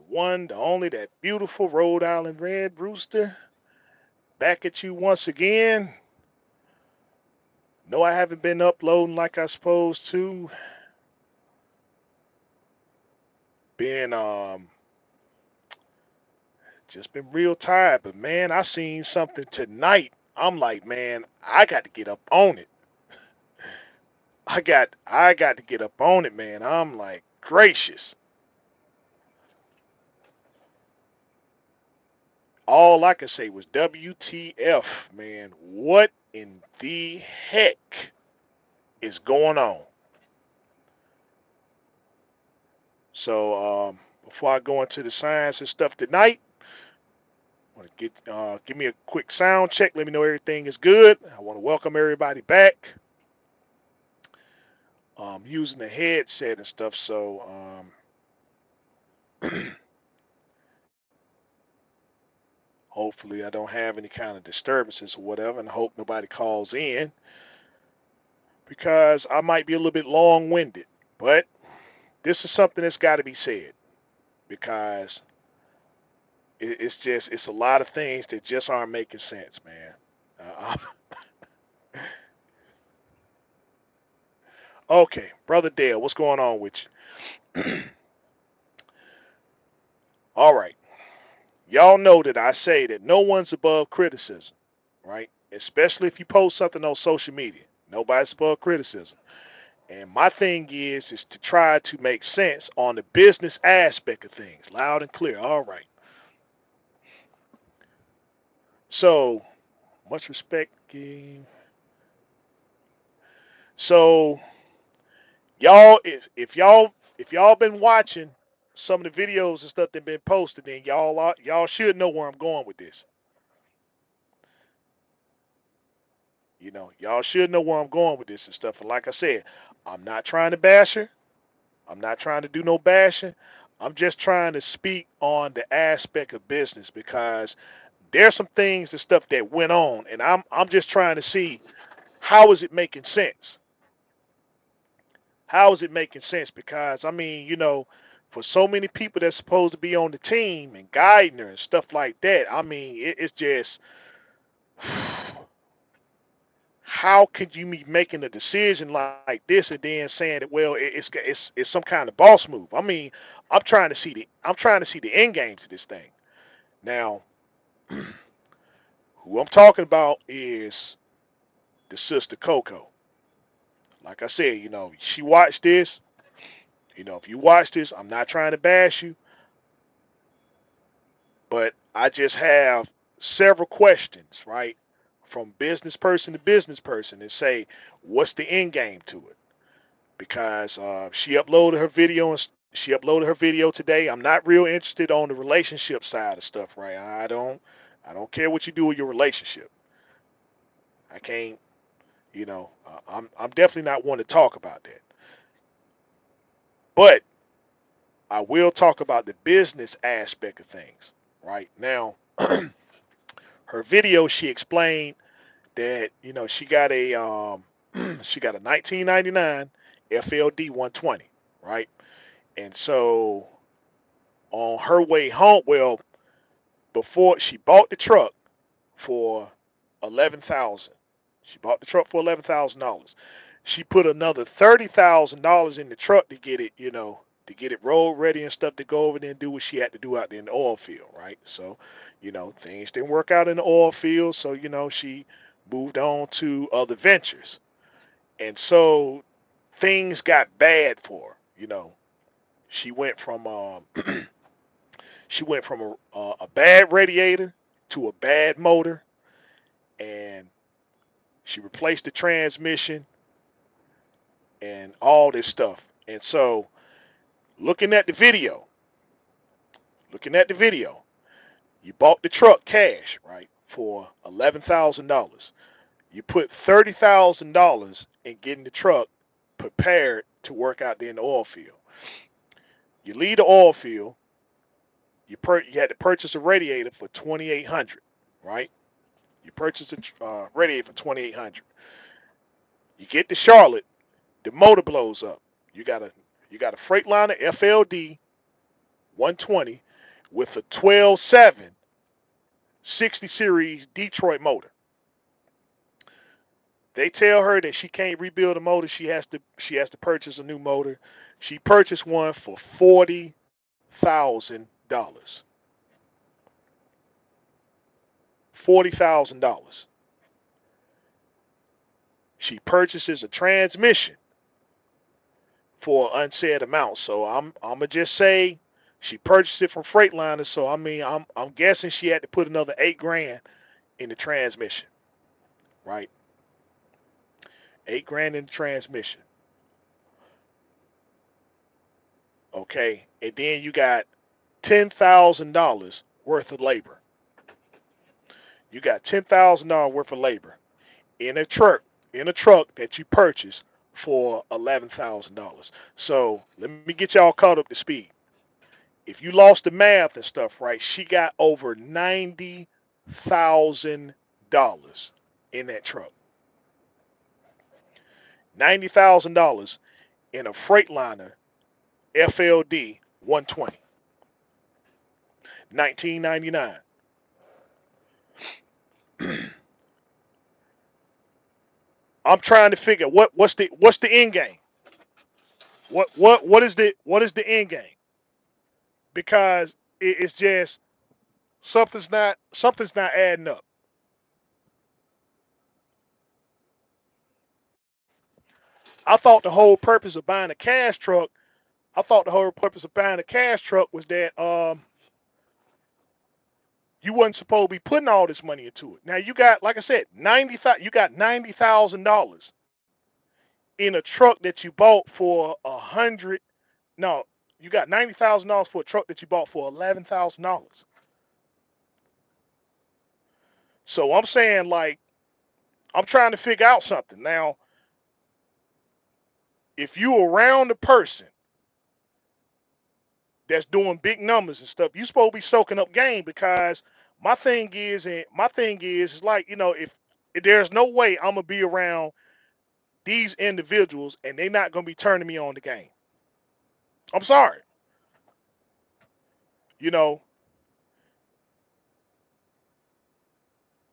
one, the only, that beautiful Rhode Island Red Rooster. Back at you once again. No, I haven't been uploading like I supposed to. Been just been real tired, but man, I seen something tonight. I'm like, man, I got to get up on it. I got to get up on it, man. I'm like, gracious. All I could say was WTF, man. What in the heck is going on? So before I go into the science and stuff tonight, I want to give me a quick sound check. Let me know everything is good. I want to welcome everybody back. Using the headset and stuff, so hopefully I don't have any kind of disturbances or whatever, and I hope nobody calls in because I might be a little bit long-winded. But this is something that's got to be said because it's a lot of things that just aren't making sense, man. Uh, okay, brother Dale, what's going on with you? All right, y'all know that I say that no one's above criticism, right? Especially if you post something on social media. Nobody's above criticism. And my thing is to try to make sense on the business aspect of things, loud and clear. All right. So much respect. So y'all, if y'all been watching some of the videos and stuff that been posted, then y'all should know where I'm going with this. Y'all should know where I'm going with this and stuff. And like I said, I'm not trying to bash her. I'm not trying to do no bashing. I'm just trying to speak on the aspect of business because there's some things and stuff that went on, and I'm just trying to see how is it making sense. How is it making sense? Because I mean, for so many people that's supposed to be on the team and guiding her and stuff like that, I mean, it's just how could you be making a decision like this and then saying that, well, it's some kind of boss move? I mean, I'm trying to see the end game to this thing. Now, who I'm talking about is the sister Coco. Like I said, she watched this. If you watch this, I'm not trying to bash you, but I just have several questions, right? From business person and say, what's the end game to it? Because she uploaded her video today. I'm not real interested on the relationship side of stuff, right? I don't care what you do with your relationship. I can't, I'm definitely not one to talk about that. But I will talk about the business aspect of things. Right now, her video, she explained that she got a 1999 FLD 120, right? And so on her way home, well, before she bought the truck for 11,000, she bought the truck for $11,000. She put another $30,000 in the truck to get it, to get it road ready and stuff to go over there and do what she had to do out there in the oil field, right? So, things didn't work out in the oil field, so she moved on to other ventures, and so things got bad for her. She went from a bad radiator to a bad motor, and she replaced the transmission and all this stuff. And so, looking at the video, looking at the video, you bought the truck cash, right, for $11,000. You put $30,000 in getting the truck prepared to work out there in the oil field. You leave the oil field. You had to purchase a radiator for 2,800, right? You purchase a radiator for 2,800. You get to Charlotte, the motor blows up. You got a Freightliner FLD 120. with a 12.7 60 series Detroit motor. They tell her that she can't rebuild a motor. She has to purchase a new motor. She purchased one for $40,000. $40,000. She purchases a transmission for an unsaid amount. So I'm gonna just say she purchased it from Freightliner. So I mean I'm guessing she had to put another 8 grand in the transmission, right? 8 grand in the transmission. Okay, and then you got $10,000 worth of labor. You got $10,000 worth of labor in a truck that you purchased for $11,000. So let me get y'all caught up to speed. If you lost the math and stuff, right, she got over $90,000 in that truck. $90,000 in a Freightliner FLD 120, 1999. I'm trying to figure what's the end game. What is the end game? Because it's just something's not adding up. I thought the whole purpose of buying a cash truck. I thought the whole purpose of buying a cash truck was that you wasn't supposed to be putting all this money into it. Now you got, like I said, you got $90,000 in a truck that you bought for 100. No, you got $90,000 for a truck that you bought for $11,000. So I'm saying, like, I'm trying to figure out something. Now, if you around a person that's doing big numbers and stuff, you supposed to be soaking up game. Because my thing is like, if there's no way I'm gonna be around these individuals and they're not gonna be turning me on the game. I'm sorry. You know,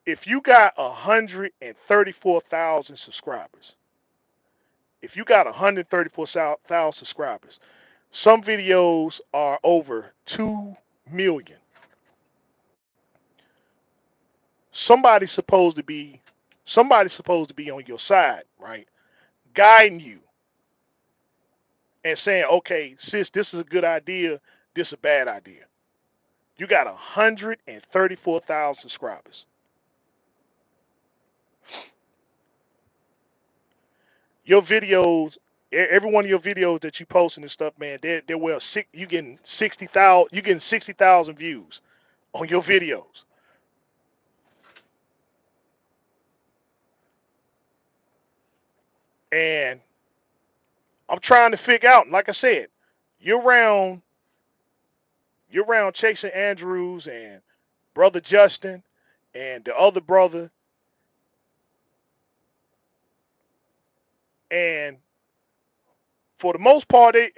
if you got 134,000 subscribers, if you got 134,000 subscribers, some videos are over 2 million. Somebody's supposed to be somebody's supposed to be on your side, right? Guiding you and saying, okay, sis, this is a good idea, this is a bad idea. You got 134,000 subscribers. Your videos, every one of your videos that you posting and stuff, man, they're well sick. You getting 60,000 views on your videos. And I'm trying to figure out, like I said, you're around you're around Chasing Andrews and brother Justin and the other brother, and for the most part they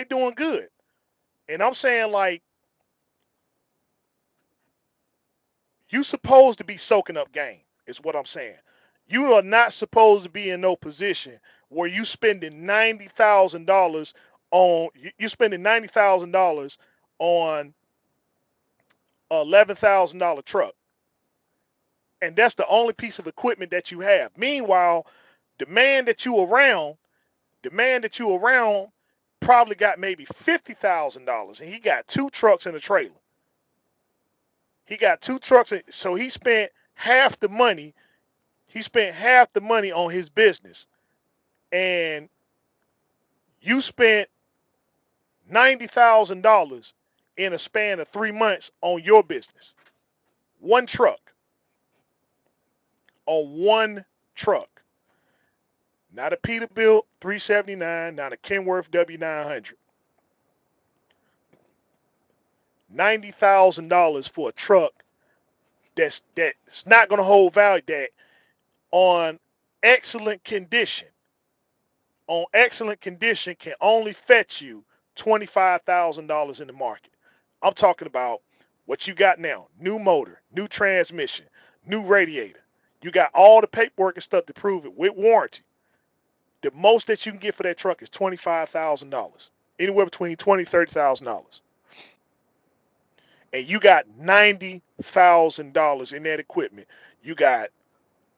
doing good. And I'm saying, like, you supposed to be soaking up game, is what I'm saying. You are not supposed to be in no position where you spending $90,000 on a $11,000 truck, and that's the only piece of equipment that you have. Meanwhile, the man that you around, the man that you around probably got maybe $50,000, and he got 2 trucks and a trailer. He got 2 trucks, so he spent half the money. He spent half the money on his business, and you spent $90,000 in a span of 3 months on your business. One truck, on one truck. Not a Peterbilt 379, not a Kenworth W900. $90,000 for a truck that's not going to hold value, that on excellent condition, can only fetch you $25,000 in the market. I'm talking about what you got now: new motor, new transmission, new radiator. You got all the paperwork and stuff to prove it with warranty. The most that you can get for that truck is $25,000, anywhere between $20,000 to $30,000, and you got $90,000 in that equipment. You got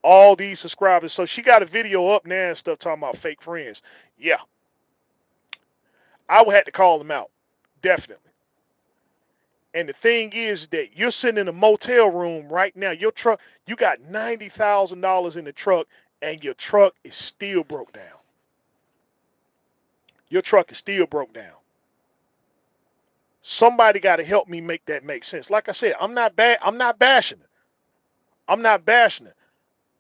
all these subscribers. So she got a video up now and stuff talking about fake friends. Yeah, I would have to call them out, definitely. And the thing is that you're sitting in a motel room right now. Your truck, you got $90,000 in the truck, and your truck is still broke down. Your truck is still broke down. Somebody got to help me make that make sense. Like I said, I'm not bad. I'm not bashing it. I'm not bashing it.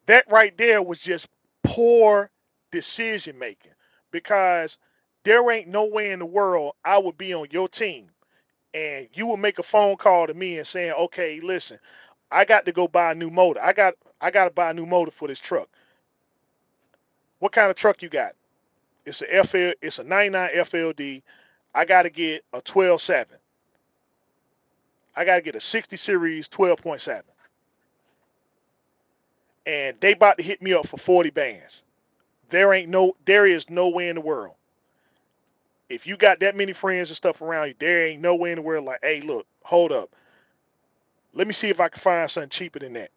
That right there was just poor decision making, because there ain't no way in the world I would be on your team and you would make a phone call to me and saying, "Okay, listen, I got to go buy a new motor. I got to buy a new motor for this truck. What kind of truck you got? It's a FL. It's a 99 FLD. I got to get a 12.7. I got to get a 60 series 12.7, and they about to hit me up for 40 bands. There is no way in the world. If you got that many friends and stuff around you, there ain't no way in the world like, hey, look, hold up. Let me see if I can find something cheaper than that.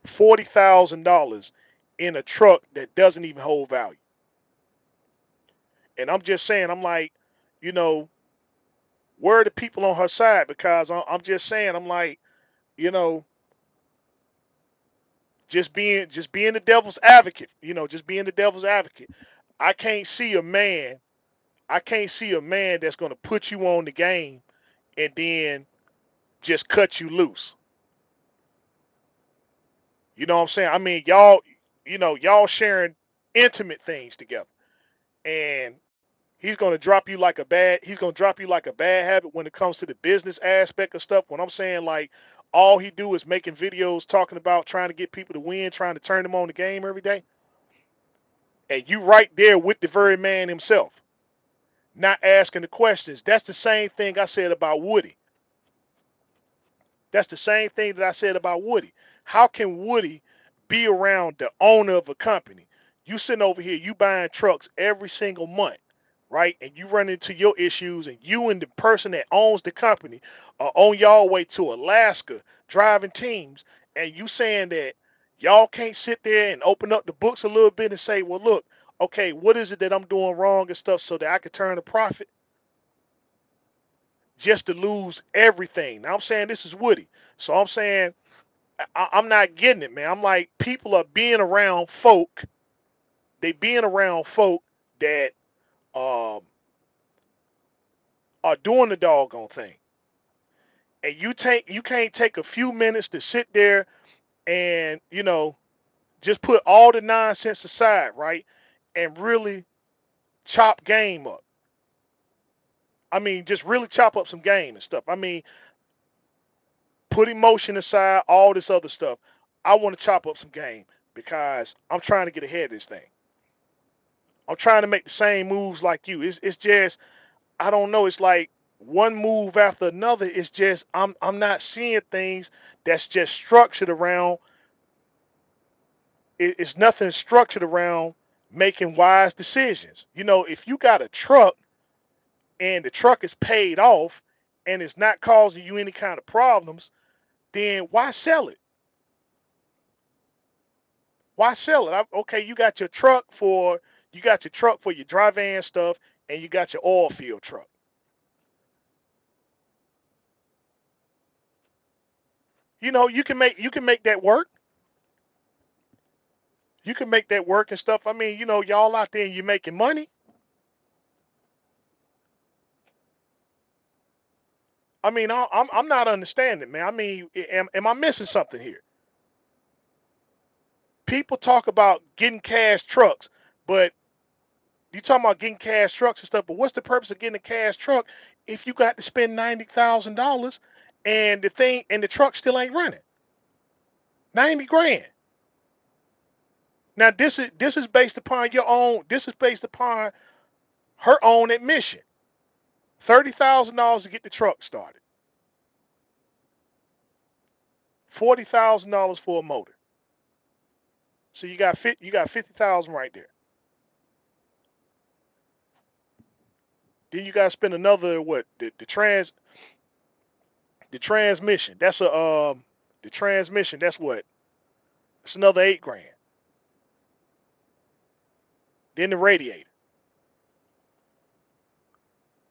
$40,000 in a truck that doesn't even hold value. And I'm just saying, I'm like, you know, where are the people on her side? Because I'm just saying, I'm like, you know, just being the devil's advocate, just being the devil's advocate. I can't see a man, I can't see a man that's gonna put you on the game and then just cut you loose. You know what I'm saying? I mean, y'all sharing intimate things together. And he's gonna drop you like a bad habit when it comes to the business aspect of stuff. When I'm saying, like, all he do is making videos talking about trying to get people to win, trying to turn them on the game every day. And you right there with the very man himself, not asking the questions. That's the same thing I said about Woody. That's the same thing that I said about Woody. How can Woody be around the owner of a company? You sitting over here, you buying trucks every single month, right? And you run into your issues, and you and the person that owns the company are on y'all way to Alaska driving teams, and you saying that y'all can't sit there and open up the books a little bit and say, well, look, okay, what is it that I'm doing wrong and stuff so that I can turn a profit, just to lose everything. Now I'm saying this is Woody. So I'm saying I'm not getting it, man. I'm like, people are being around folk. They being around folk that um, are doing the doggone thing, and you can't take a few minutes to sit there and just put all the nonsense aside, right, and really chop game up. I mean, just really chop up some game and stuff. I mean, put emotion aside, all this other stuff. I want to chop up some game because I'm trying to get ahead of this thing. I'm trying to make the same moves like you. It's just, I don't know. It's like one move after another. It's just I'm not seeing things that's just structured around. It's nothing structured around making wise decisions. If you got a truck and the truck is paid off and it's not causing you any kind of problems, then why sell it? Why sell it? Okay, you got your truck for your dry van stuff, and you got your oil field truck. You can make that work. You can make that work and stuff. I mean, y'all out there and you're making money. I mean, I'm not understanding, man. I mean, am I missing something here? People talk about getting cash trucks, but you talking about getting cash trucks and stuff. But what's the purpose of getting a cash truck if you got to spend $90,000 and the truck still ain't running? 90 grand. Now this is based upon your own. This is based upon her own admission. $30,000 to get the truck started. $40,000 for a motor. So you got 50,000 right there. Then you got to spend another what? The transmission. That's a the transmission. That's what? It's another 8 grand. Then the radiator.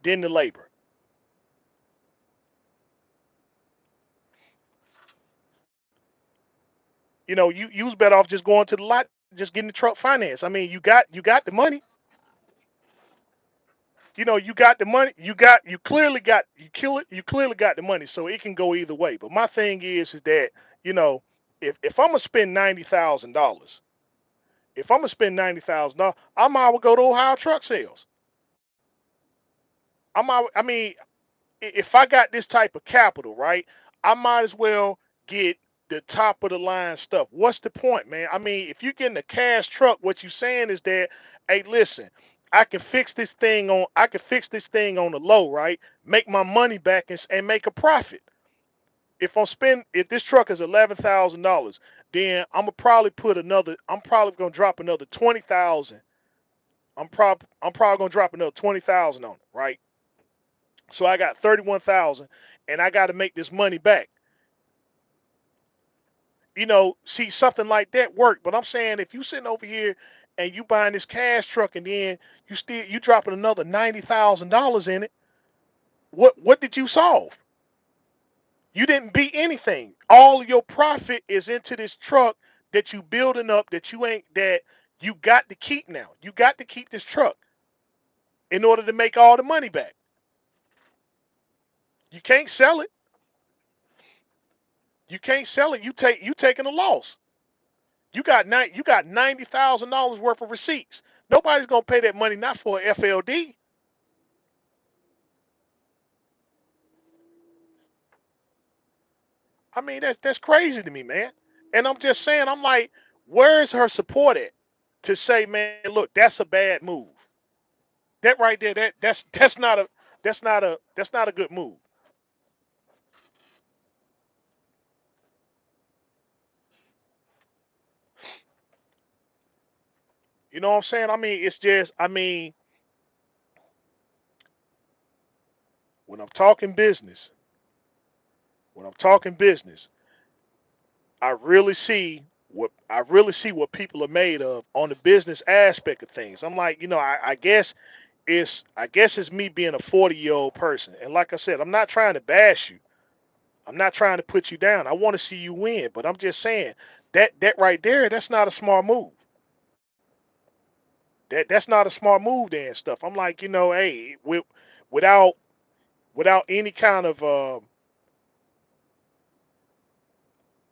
Then the labor. You was better off just going to the lot, just getting the truck financed. I mean, you got the money. You got the money. You clearly got the money, so it can go either way. But my thing is that you know if I'm gonna spend $90,000, if I'm gonna spend $90,000, I might well go to Ohio Truck Sales. I mean, if I got this type of capital, right, I might as well get the top of the line stuff. What's the point, man? I mean, if you're getting a cash truck, what you're saying is that, hey, listen, I can fix this thing on the low, right? Make my money back and make a profit. If this truck is $11,000, then I'm probably gonna drop another 20,000. I'm probably gonna drop another 20,000 on it, right? So I got 31,000, and I got to make this money back. See something like that work. But I'm saying if you sitting over here and you buying this cash truck and then you dropping another $90,000 in it, what did you solve? You didn't beat anything. All of your profit is into this truck that you building up that you got to keep now. You got to keep this truck in order to make all the money back. You can't sell it. You can't sell it. You taking a loss. You got $90,000 worth of receipts. Nobody's gonna pay that money not for a FLD. I mean that's crazy to me, man. And I'm just saying, I'm like, where is her support at to say, man, look, that's a bad move. That right there, that's not a good move. You know what I'm saying? I mean, it's just, I mean, when I'm talking business, when I'm talking business, I really see what people are made of on the business aspect of things. I'm like, I guess it's me being a 40-year-old person. And like I said, I'm not trying to bash you. I'm not trying to put you down. I want to see you win. But I'm just saying that right there, that's not a smart move. That's not a smart move there and stuff. I'm like, hey, without without any kind of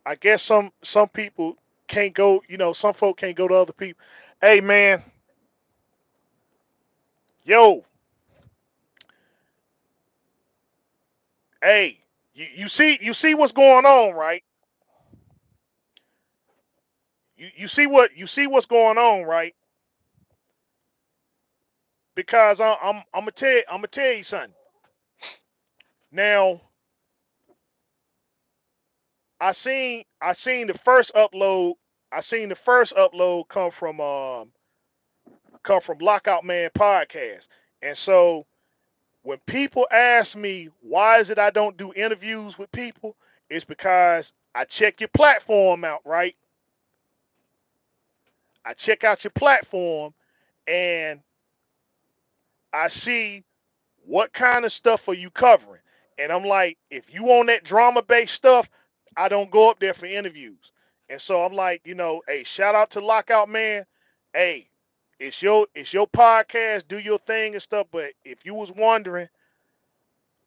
I guess some people can't go, some folk can't go to other people. Hey man, yo, hey, you see what's going on, right? You see what's going on, right? Because I'm gonna tell you something. Now I seen the first upload. I seen the first upload come from Lockout Man podcast. And so when people ask me why is it I don't do interviews with people, it's because I check your platform out, right? I check out your platform and I see what kind of stuff are you covering? And I'm like, if you on that drama based stuff, I don't go up there for interviews. And so I'm like, hey, shout out to Lockout Man. Hey, it's your podcast, do your thing and stuff. But if you was wondering,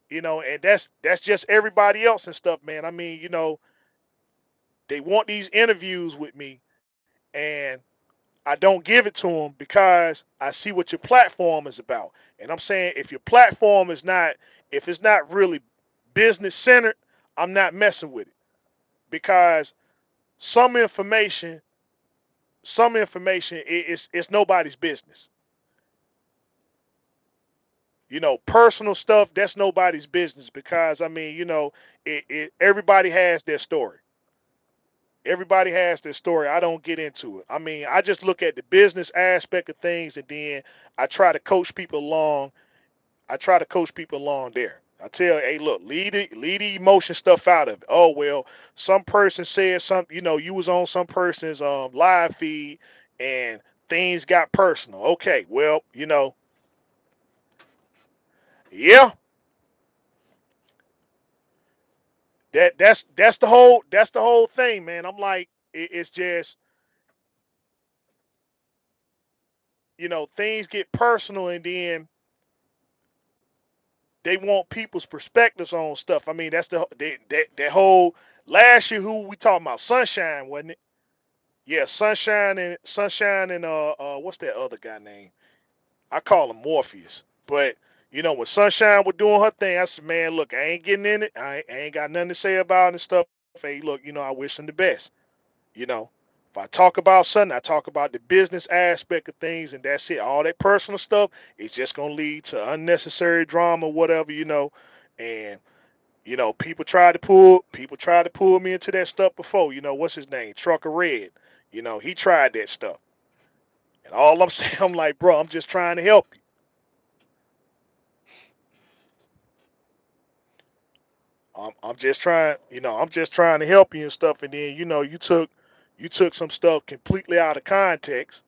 and that's just everybody else and stuff, man. I mean, they want these interviews with me, and I don't give it to them because I see what your platform is about. And I'm saying if your platform if it's not really business centered, I'm not messing with it because some information, some information it's nobody's business. Personal stuff, that's nobody's business because everybody has their story. Everybody has their story. I don't get into it. I just look at the business aspect of things, and then I try to coach people along. I try to coach people along there. I tell, hey, look, lead the emotion stuff out of it. Oh well, some person said something. You was on some person's live feed, and things got personal. Okay, well, yeah, that's the whole thing, man. I'm like, it's just things get personal, and then they want people's perspectives on stuff. That's that whole last year who we talking about, Sunshine, wasn't it? Yeah, Sunshine and what's that other guy name? I call him Morpheus. But when Sunshine was doing her thing, I said, man, look, I ain't getting in it. I ain't got nothing to say about it and stuff. Hey, look, I wish him the best. You know, if I talk about something, I talk about the business aspect of things, and that's it. All that personal stuff is just gonna lead to unnecessary drama, whatever. And people tried to pull me into that stuff before. What's his name? Trucker Red. He tried that stuff, and all I'm saying, I'm like, bro, I'm just trying to help you. I'm just trying to help you and stuff. And then you took some stuff completely out of context.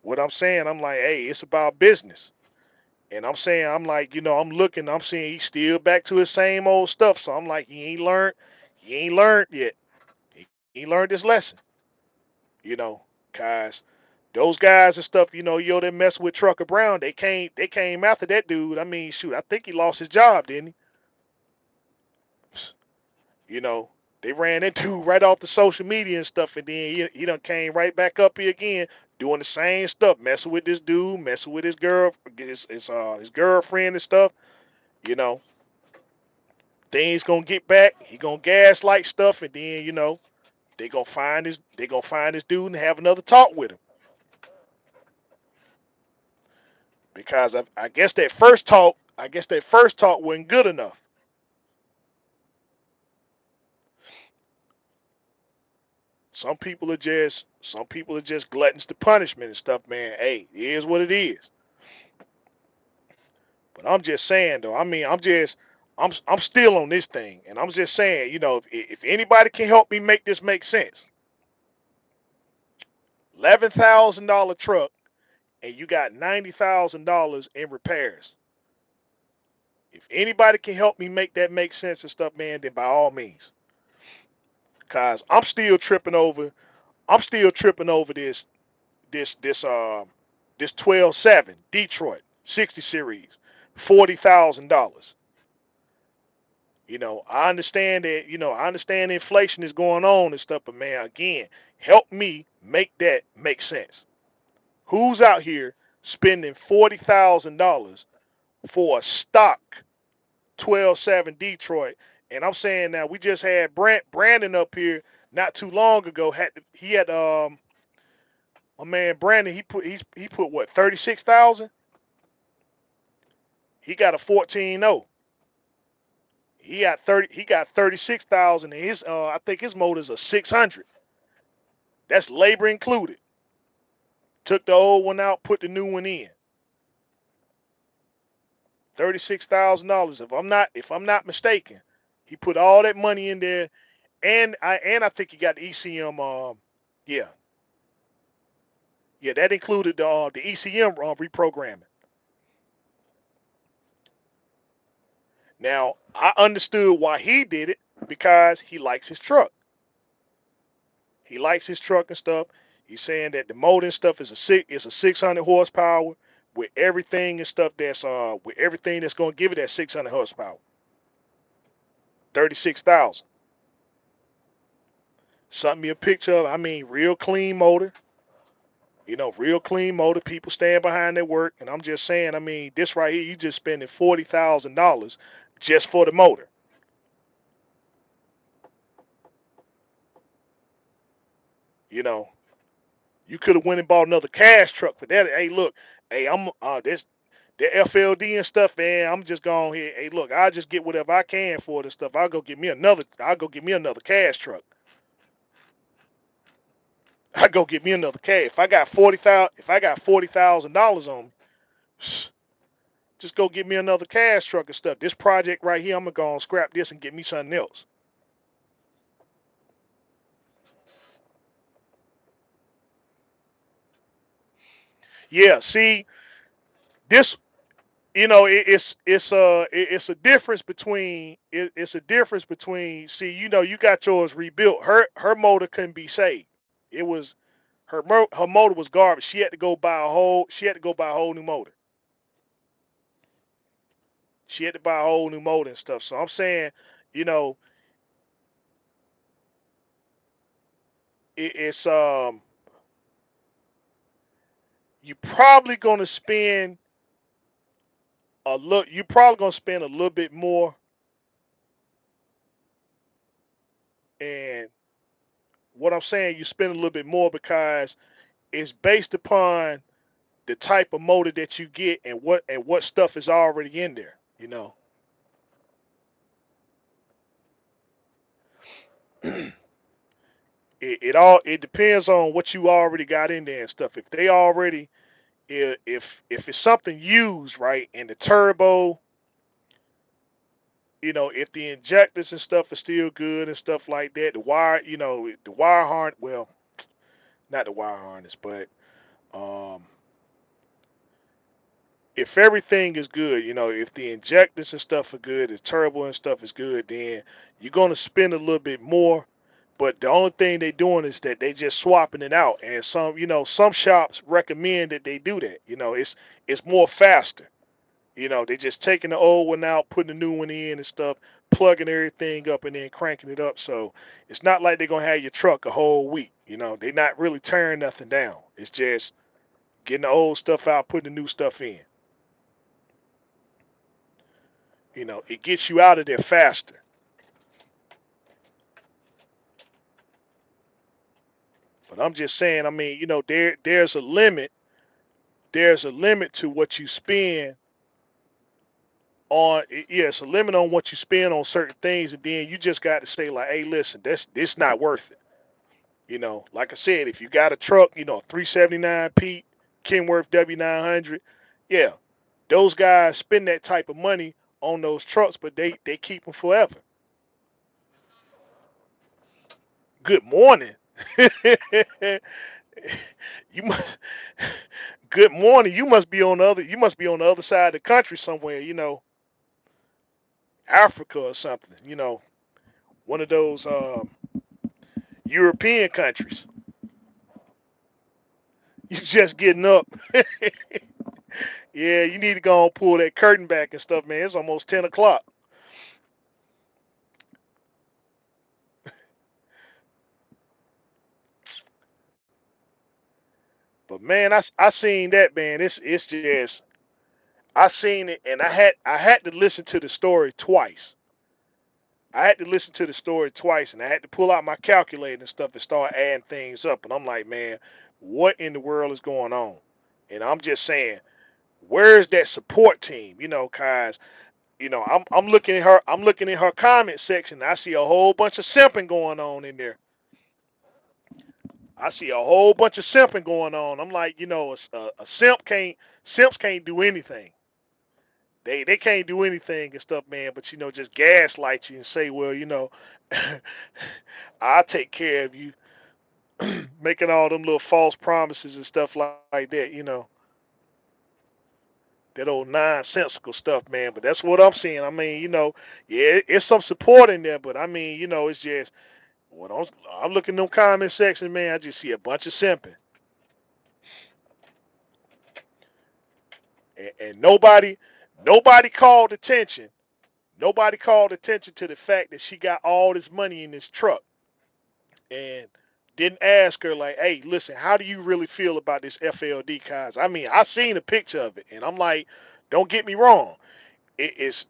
What I'm saying, I'm like, hey, it's about business. And I'm saying, I'm like, I'm looking, I'm seeing he's still back to his same old stuff. So I'm like, he ain't learned yet. He ain't learned his lesson, you know, guys. Those guys and stuff, they mess with Trucker Brown. They came after that dude. Shoot, I think he lost his job, didn't he? You know, they ran that dude right off the social media and stuff, and then he done came right back up here again, doing the same stuff, messing with this dude, messing with his girl, his girlfriend and stuff. You know, things gonna get back. He gonna gaslight stuff, and then they gonna find this dude and have another talk with him because I guess that first talk wasn't good enough. Some people are just gluttons to punishment and stuff, man. Hey, it is what it is. But I'm just saying though. I'm still on this thing, and I'm just saying, if anybody can help me make this make sense, $11,000 truck, and you got $90,000 in repairs. If anybody can help me make that make sense and stuff, man, then by all means, cause I'm still tripping over this 12.7 Detroit 60 series, $40,000. I understand inflation is going on and stuff, but man, again, help me make that make sense. Who's out here spending $40,000 for a stock 12.7 Detroit? And I'm saying now we just had Brandon up here not too long ago. He had my man Brandon. He put what, 36,000? He got a 14.0. He got 36,000, and his I think his motor's a 600. That's labor included. Took the old one out, put the new one in. $36,000. If I'm not mistaken, he put all that money in there, and I think he got the ECM. Yeah, yeah, that included the ECM reprogramming. Now I understood why he did it because he likes his truck. He likes his truck and stuff. He's saying that the motor and stuff is a 600 horsepower with everything that's going to give it that 600 horsepower. 36,000. Sent me a picture of, real clean motor. Real clean motor. People stand behind their work, and I'm just saying, this right here, you just spending $40,000 just for the motor. You know, you could have went and bought another cash truck for that. Hey, look, hey, I'm this. the FLD and stuff, man, I'm just going here. Hey, look, I'll just get whatever I can for this stuff. I'll go get me another cash truck. I go get me another cash. If I got $40,000 on me, just go get me another cash truck and stuff. This project right here, I'm gonna go and scrap this and get me something else. Yeah, see, this, it's a difference between it's a difference between, see, you got yours rebuilt. Her motor couldn't be saved. It was her motor was garbage. She had to go buy a whole new motor. She had to buy a whole new motor and stuff. So I'm saying, you know, it's you probably gonna spend you're probably gonna spend a little bit more, and what I'm saying, you spend a little bit more because it's based upon the type of motor that you get and what stuff is already in there. It depends on what you already got in there and stuff. If they already if it's something used right, and the turbo, if the injectors and stuff are still good and stuff like that, the wire harness, well, not the wire harness, but um, if everything is good, if the injectors and stuff are good, the turbo and stuff is good, then you're gonna spend a little bit more. But the only thing they're doing is that they just swapping it out, and some shops recommend that they do that. It's more faster. They just taking the old one out, putting the new one in and stuff, plugging everything up, and then cranking it up. So it's not like they're gonna have your truck a whole week. They're not really tearing nothing down. It's just getting the old stuff out, putting the new stuff in. It gets you out of there faster. But I'm just saying, I mean, there's a limit. There's a limit to what you spend on. Yeah, it's a limit on what you spend on certain things, and then you just got to say like, hey, listen, this not worth it. Like I said, if you got a truck, 379 Pete, Kenworth W900, yeah, those guys spend that type of money on those trucks, but they keep them forever. Good morning. you must. Good morning. You must be on the other side of the country somewhere. Africa or something. One of those European countries. You just getting up. Yeah, you need to go and pull that curtain back and stuff, man. It's almost 10 o'clock. But man, I seen that, man. It's just, I seen it, and I had to listen to the story twice. I had to listen to the story twice, and I had to pull out my calculator and stuff and start adding things up. And I'm like, man, what in the world is going on? And I'm just saying, where's that support team? Cause I'm looking at her comment section. And I see a whole bunch of simping going on in there. I see a whole bunch of simping going on. I'm like, a simps can't do anything. They can't do anything and stuff, man. But just gaslight you and say, well, I'll take care of you, making all them little false promises and stuff like that. That old nonsensical stuff, man. But that's what I'm seeing. I mean, yeah, it's some support in there, but I mean, it's just what I'm looking in them comment section, man. I just see a bunch of simping, and nobody called attention. Nobody called attention to the fact that she got all this money in this truck, and didn't ask her like, hey, listen, how do you really feel about this FLD? Cause I mean, I seen a picture of it, and I'm like, don't get me wrong, it is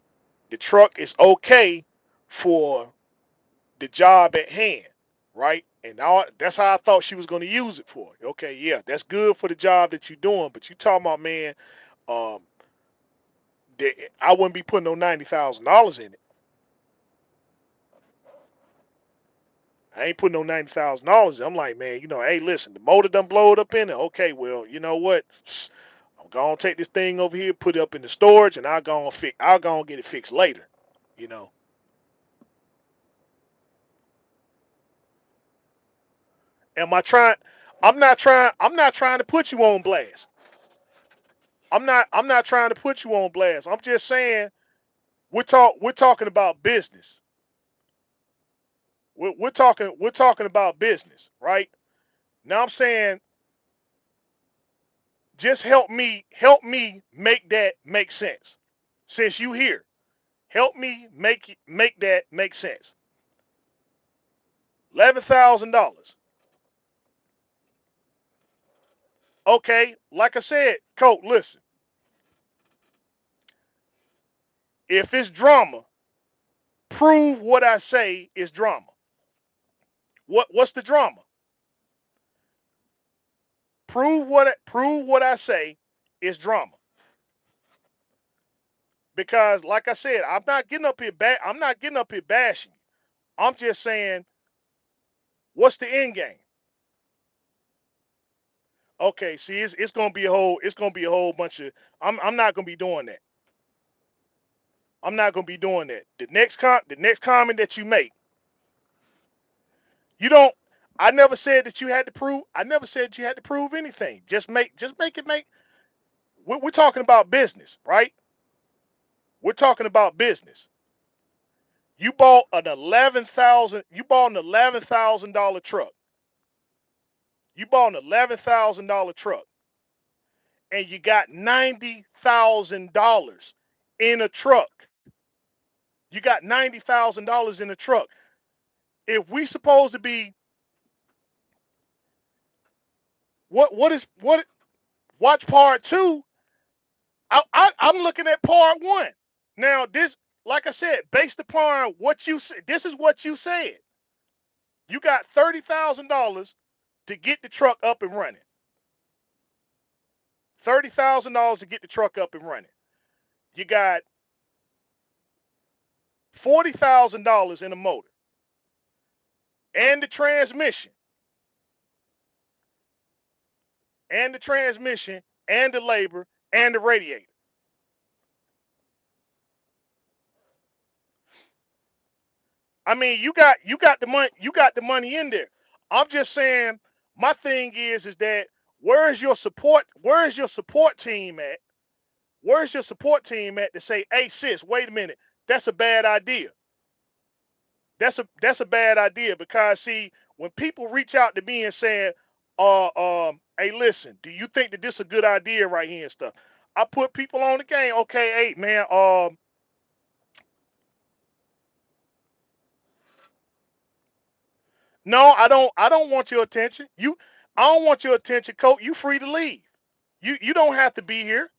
the truck is okay for the job at hand, right? And that's how I thought she was going to use it for. Okay, yeah, that's good for the job that you're doing, but you talking about, man, um, I wouldn't be putting no $90,000 in it. I ain't putting no $90,000. I'm like, man, hey, listen, the motor done blowed up in it. Okay, well, you know what? I'm gonna take this thing over here, put it up in the storage, and I'll go get it fixed later. You know. Am I trying? I'm not trying to put you on blast. I'm not trying to put you on blast. I'm just saying we're talking about business. We're talking about business, right? Now I'm saying just help me make that make sense. Since you here, help me make that make sense. $11,000. Okay, like I said, Coach, listen. If it's drama, prove what I say is drama. What's the drama? Prove what I say is drama. Because like I said, I'm not getting up here bashing you. I'm just saying, what's the end game? Okay, see, it's gonna be a whole bunch of. I'm not gonna be doing that. I'm not gonna be doing that. The next comment that you make, you don't. I never said that you had to prove. I never said you had to prove anything. Just make it make. We're talking about business, right? We're talking about business. You bought an $11,000 truck. You bought an $11,000 truck, and you got $90,000 in a truck. You got $90,000 in a truck. If we supposed to be what watch part two, I'm looking at part one. Now this, like I said, based upon what you said, this is what you said. You got $30,000 to get the truck up and running. $30,000 to get the truck up and running. You got $40,000 in the motor and the transmission and the labor and the radiator. I mean, you got the money in there. I'm just saying, my thing is that where is your support team at? Where's your support team at to say, hey sis, wait a minute, that's a bad idea. That's a bad idea because see, when people reach out to me and saying, hey, listen, do you think that this is a good idea right here and stuff? I put people on the game. Okay, hey man, no, I don't want your attention. I don't want your attention, coach. You free to leave. You don't have to be here.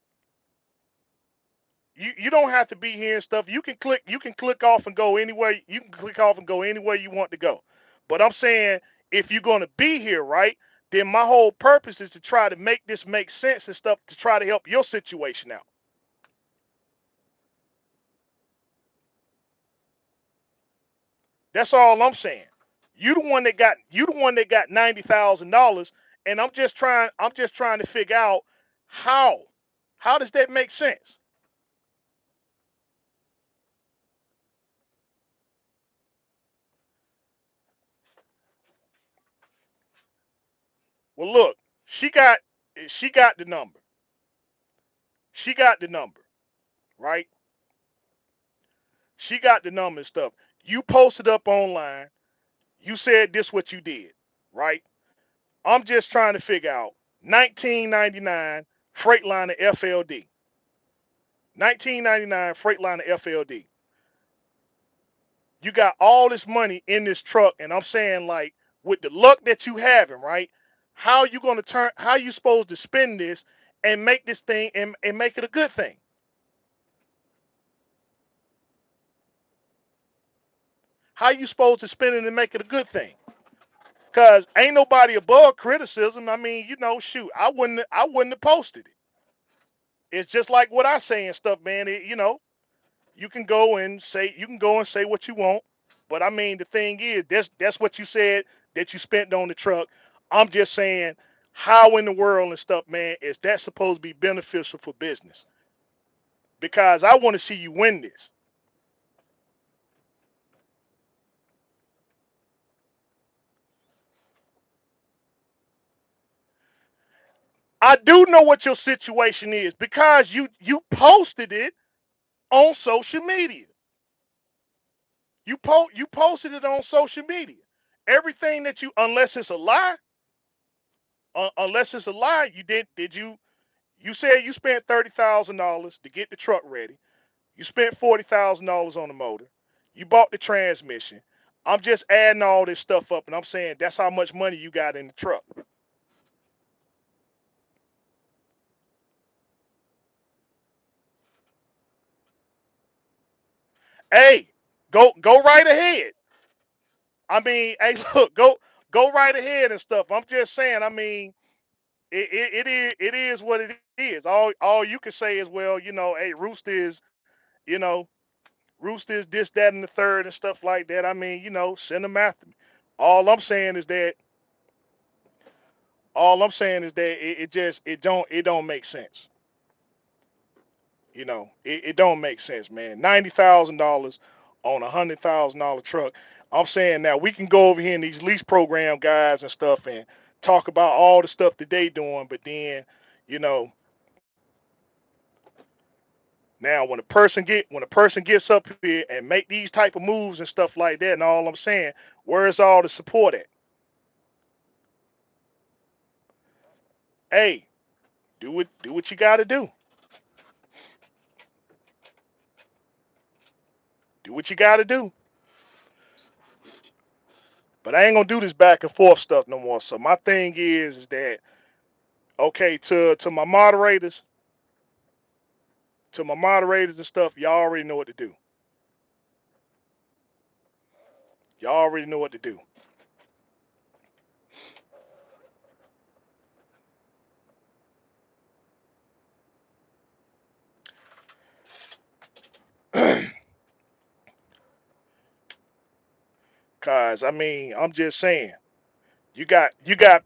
You don't have to be here and stuff. You can click off and go anywhere. You can click off and go anywhere you want to go. But I'm saying if you're gonna be here, right, then my whole purpose is to try to make this make sense and stuff to try to help your situation out. That's all I'm saying. You the one that got $90,000, and I'm just trying to figure out how how does that make sense? Well, look, she got she got the number. She got the number, right? She got the number and stuff. You posted up online. You said this what you did, right? I'm just trying to figure out 1999 Freightliner FLD. 1999 Freightliner FLD. You got all this money in this truck, and I'm saying like with the luck that you having, right? How you gonna turn? How you supposed to spend this and make this thing and make it a good thing? How you supposed to spend it and make it a good thing? Cause ain't nobody above criticism. I mean, shoot, I wouldn't have posted it. It's just like what I say and stuff, man. You can go and say what you want, but I mean the thing is that's what you said that you spent on the truck. I'm just saying, how in the world and stuff, man, is that supposed to be beneficial for business? Because I want to see you win this. I do know what your situation is because you posted it on social media. You posted it on social media. Everything that you, unless it's a lie, you said you spent $30,000 to get the truck ready. You spent $40,000 on the motor. You bought the transmission. I'm just adding all this stuff up, and I'm saying that's how much money you got in the truck. Hey, go right ahead. I mean, hey, look, go right ahead and stuff. I'm just saying. I mean, it is what it is. All you can say is, well, hey, Rooster is, you know, Rooster is this, that, and the third and stuff like that. I mean, send them after me. All I'm saying is that all I'm saying is that it don't make sense. It don't make sense, man. $90,000 on $100,000 truck. I'm saying now we can go over here in these lease program guys and stuff and talk about all the stuff that they doing, but then, you know, now when a person gets up here and make these type of moves and stuff like that, and all I'm saying, where's all the support at? Hey, do what you got to do. Do what you got to do. But I ain't gonna do this back and forth stuff no more. So my thing is that, okay, to my moderators and stuff, y'all already know what to do. Y'all already know what to do. Cause I mean, I'm just saying, you got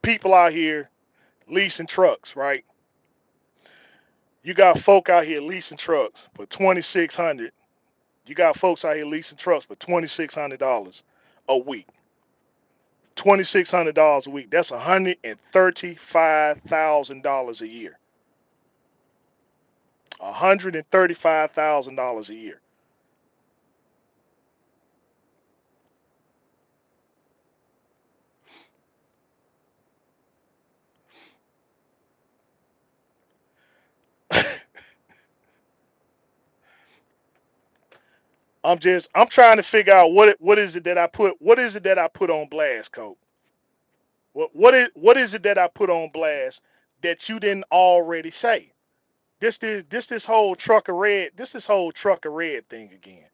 people out here leasing trucks, right? You got folk out here leasing trucks for 2,600. You got folks out here leasing trucks for $2,600 a week. $2,600 a week. That's $135,000 a year. $135,000 a year. I'm trying to figure out what is it that I put on blast, Cope. What is it that I put on blast that you didn't already say? This whole truck of red this whole truck of red thing again.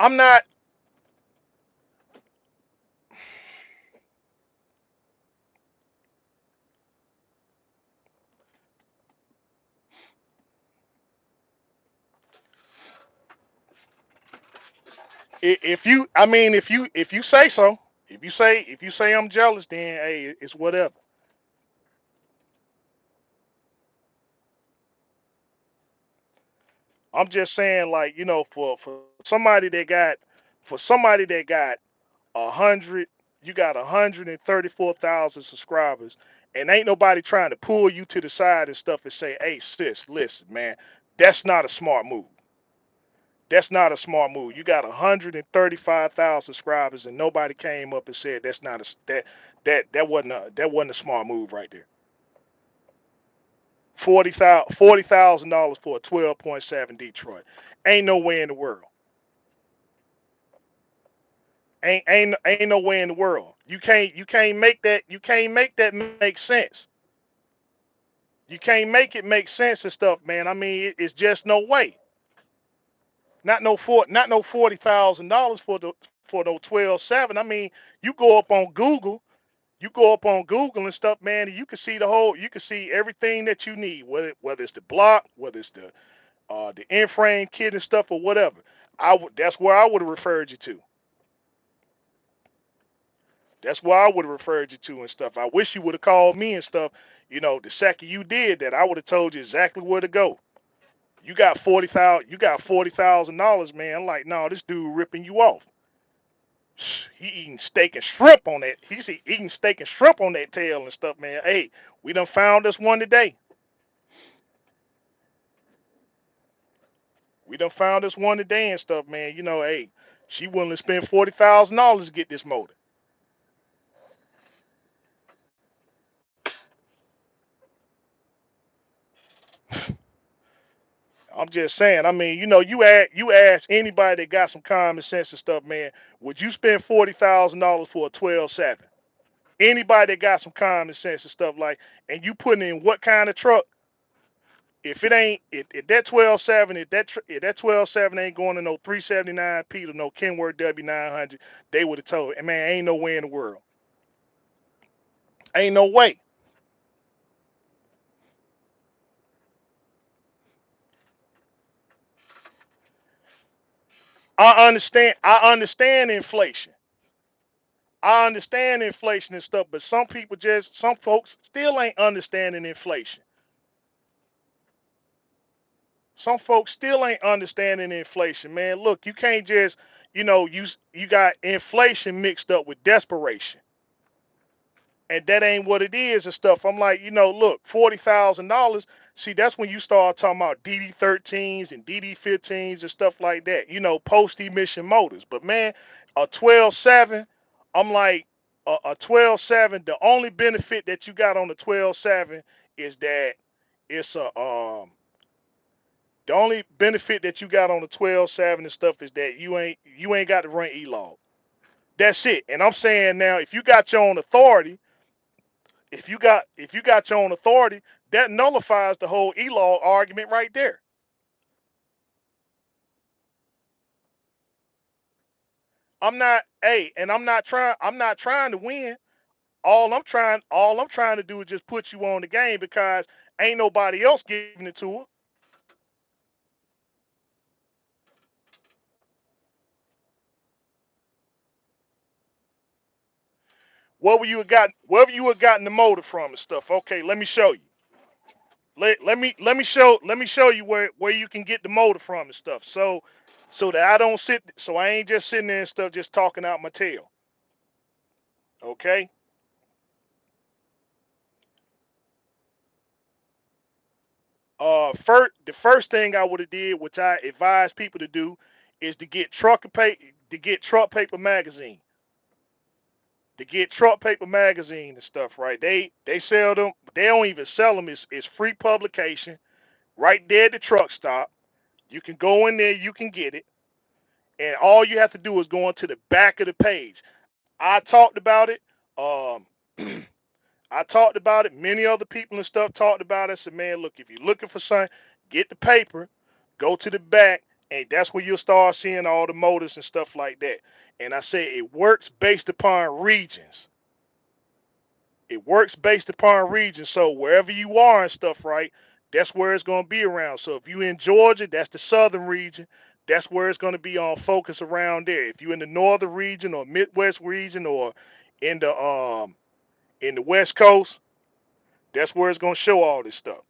I'm not. If you I mean if you say so, if you say I'm jealous, then hey, it's whatever. I'm just saying, like, for somebody that got 100, you got 134,000 subscribers, and ain't nobody trying to pull you to the side and stuff and say, hey sis, listen, man, that's not a smart move. That's not a smart move. You got 135,000 subscribers, and nobody came up and said that's not a that wasn't a smart move right there. $40,000 for a 12.7 Detroit. Ain't no way in the world. Ain't no way in the world. You can't make that make sense. You can't make it make sense and stuff, man. I mean, it's just no way. Not no $40,000 for no 12.7. I mean, you go up on Google, You go up on Google and stuff, man, and you can see the whole, you can see everything that you need, whether it's the block, whether it's the in frame kit and stuff or whatever. That's where I would have referred you to. That's where I would have referred you to and stuff. I wish you would have called me and stuff. The second you did that, I would have told you exactly where to go. You got 40,000. You got $40,000, man. I'm like, no, this dude ripping you off. He eating steak and shrimp on that. He's eating steak and shrimp on that tail and stuff, man. Hey, we done found us one today. We done found us one today and stuff, man. Hey, she willing to spend $40,000 to get this motor. I'm just saying. I mean, you ask anybody that got some common sense and stuff, man. Would you spend $40,000 for a 12.7? Anybody that got some common sense and stuff and you putting in what kind of truck? If it ain't, if that 12.7, if that 12.7 ain't going to no 379 P to no Kenworth W900, they would have told, man, ain't no way in the world, ain't no way. I understand inflation. I understand inflation and stuff, but some folks still ain't understanding inflation. Some folks still ain't understanding inflation, man. Look, you can't just, you got inflation mixed up with desperation, and that ain't what it is and stuff. I'm like, look, $40,000. See, that's when you start talking about DD13s and DD15s and stuff like that. Post emission motors. But man, a 12.7, I'm like, a 12.7. The only benefit that you got on the 12.7 is that it's a the only benefit that you got on the 12.7 and stuff is that you ain't got to run e-log. That's it. And I'm saying now, if you got your own authority, if you got your own authority, that nullifies the whole e-log argument right there. I'm not trying to win. All I'm trying to do is just put you on the game because ain't nobody else giving it to her. Wherever you had gotten the motor from and stuff. Okay, let me show you. Let me show you where you can get the motor from and stuff. So that I ain't just sitting there and stuff just talking out my tail. Okay. The first thing I would have did, which I advise people to do, is to get truck paper magazine. To get truck paper magazine and stuff, right? They sell them. They don't even sell them. It's free publication right there at the truck stop. You can go in there, you can get it, and all you have to do is go into the back of the page. I talked about it. Um, I talked about it. Many other people and stuff talked about it. I said, man, look, if you're looking for something, get the paper, go to the back, and that's where you'll start seeing all the motors and stuff like that. And I say it works based upon regions. It works based upon regions. So wherever you are and stuff, right, that's where it's going to be around. So if you in Georgia, that's the southern region. That's where it's going to be on focus around there. If you're in the northern region or Midwest region or in the West Coast, that's where it's going to show all this stuff.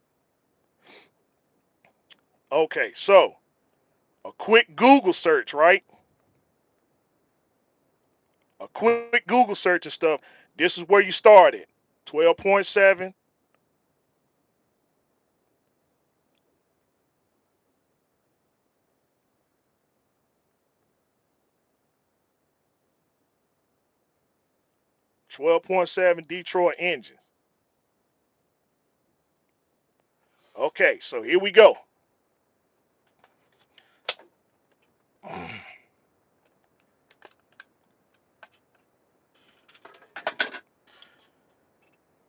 Okay, so a quick Google search, right? A quick Google search and stuff. This is where you start at. 12.7, 12.7 Detroit engines. Okay, so here we go.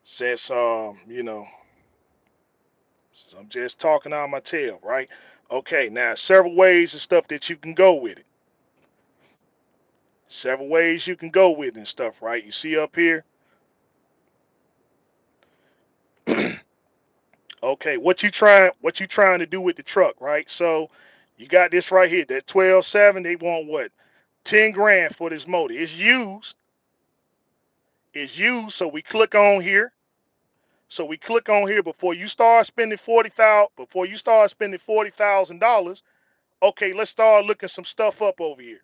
Since since I'm just talking out my tail, right? Okay, now several ways and stuff that you can go with it. Several ways you can go with it and stuff, right? You see up here, Okay, what you trying to do with the truck, right? So you got this right here, that 12.7, they want what? 10 grand for this motor. It's used. It's used. So we click on here. So we click on here before you start spending 40,000, before you start spending $40,000. Okay, let's start looking some stuff up over here.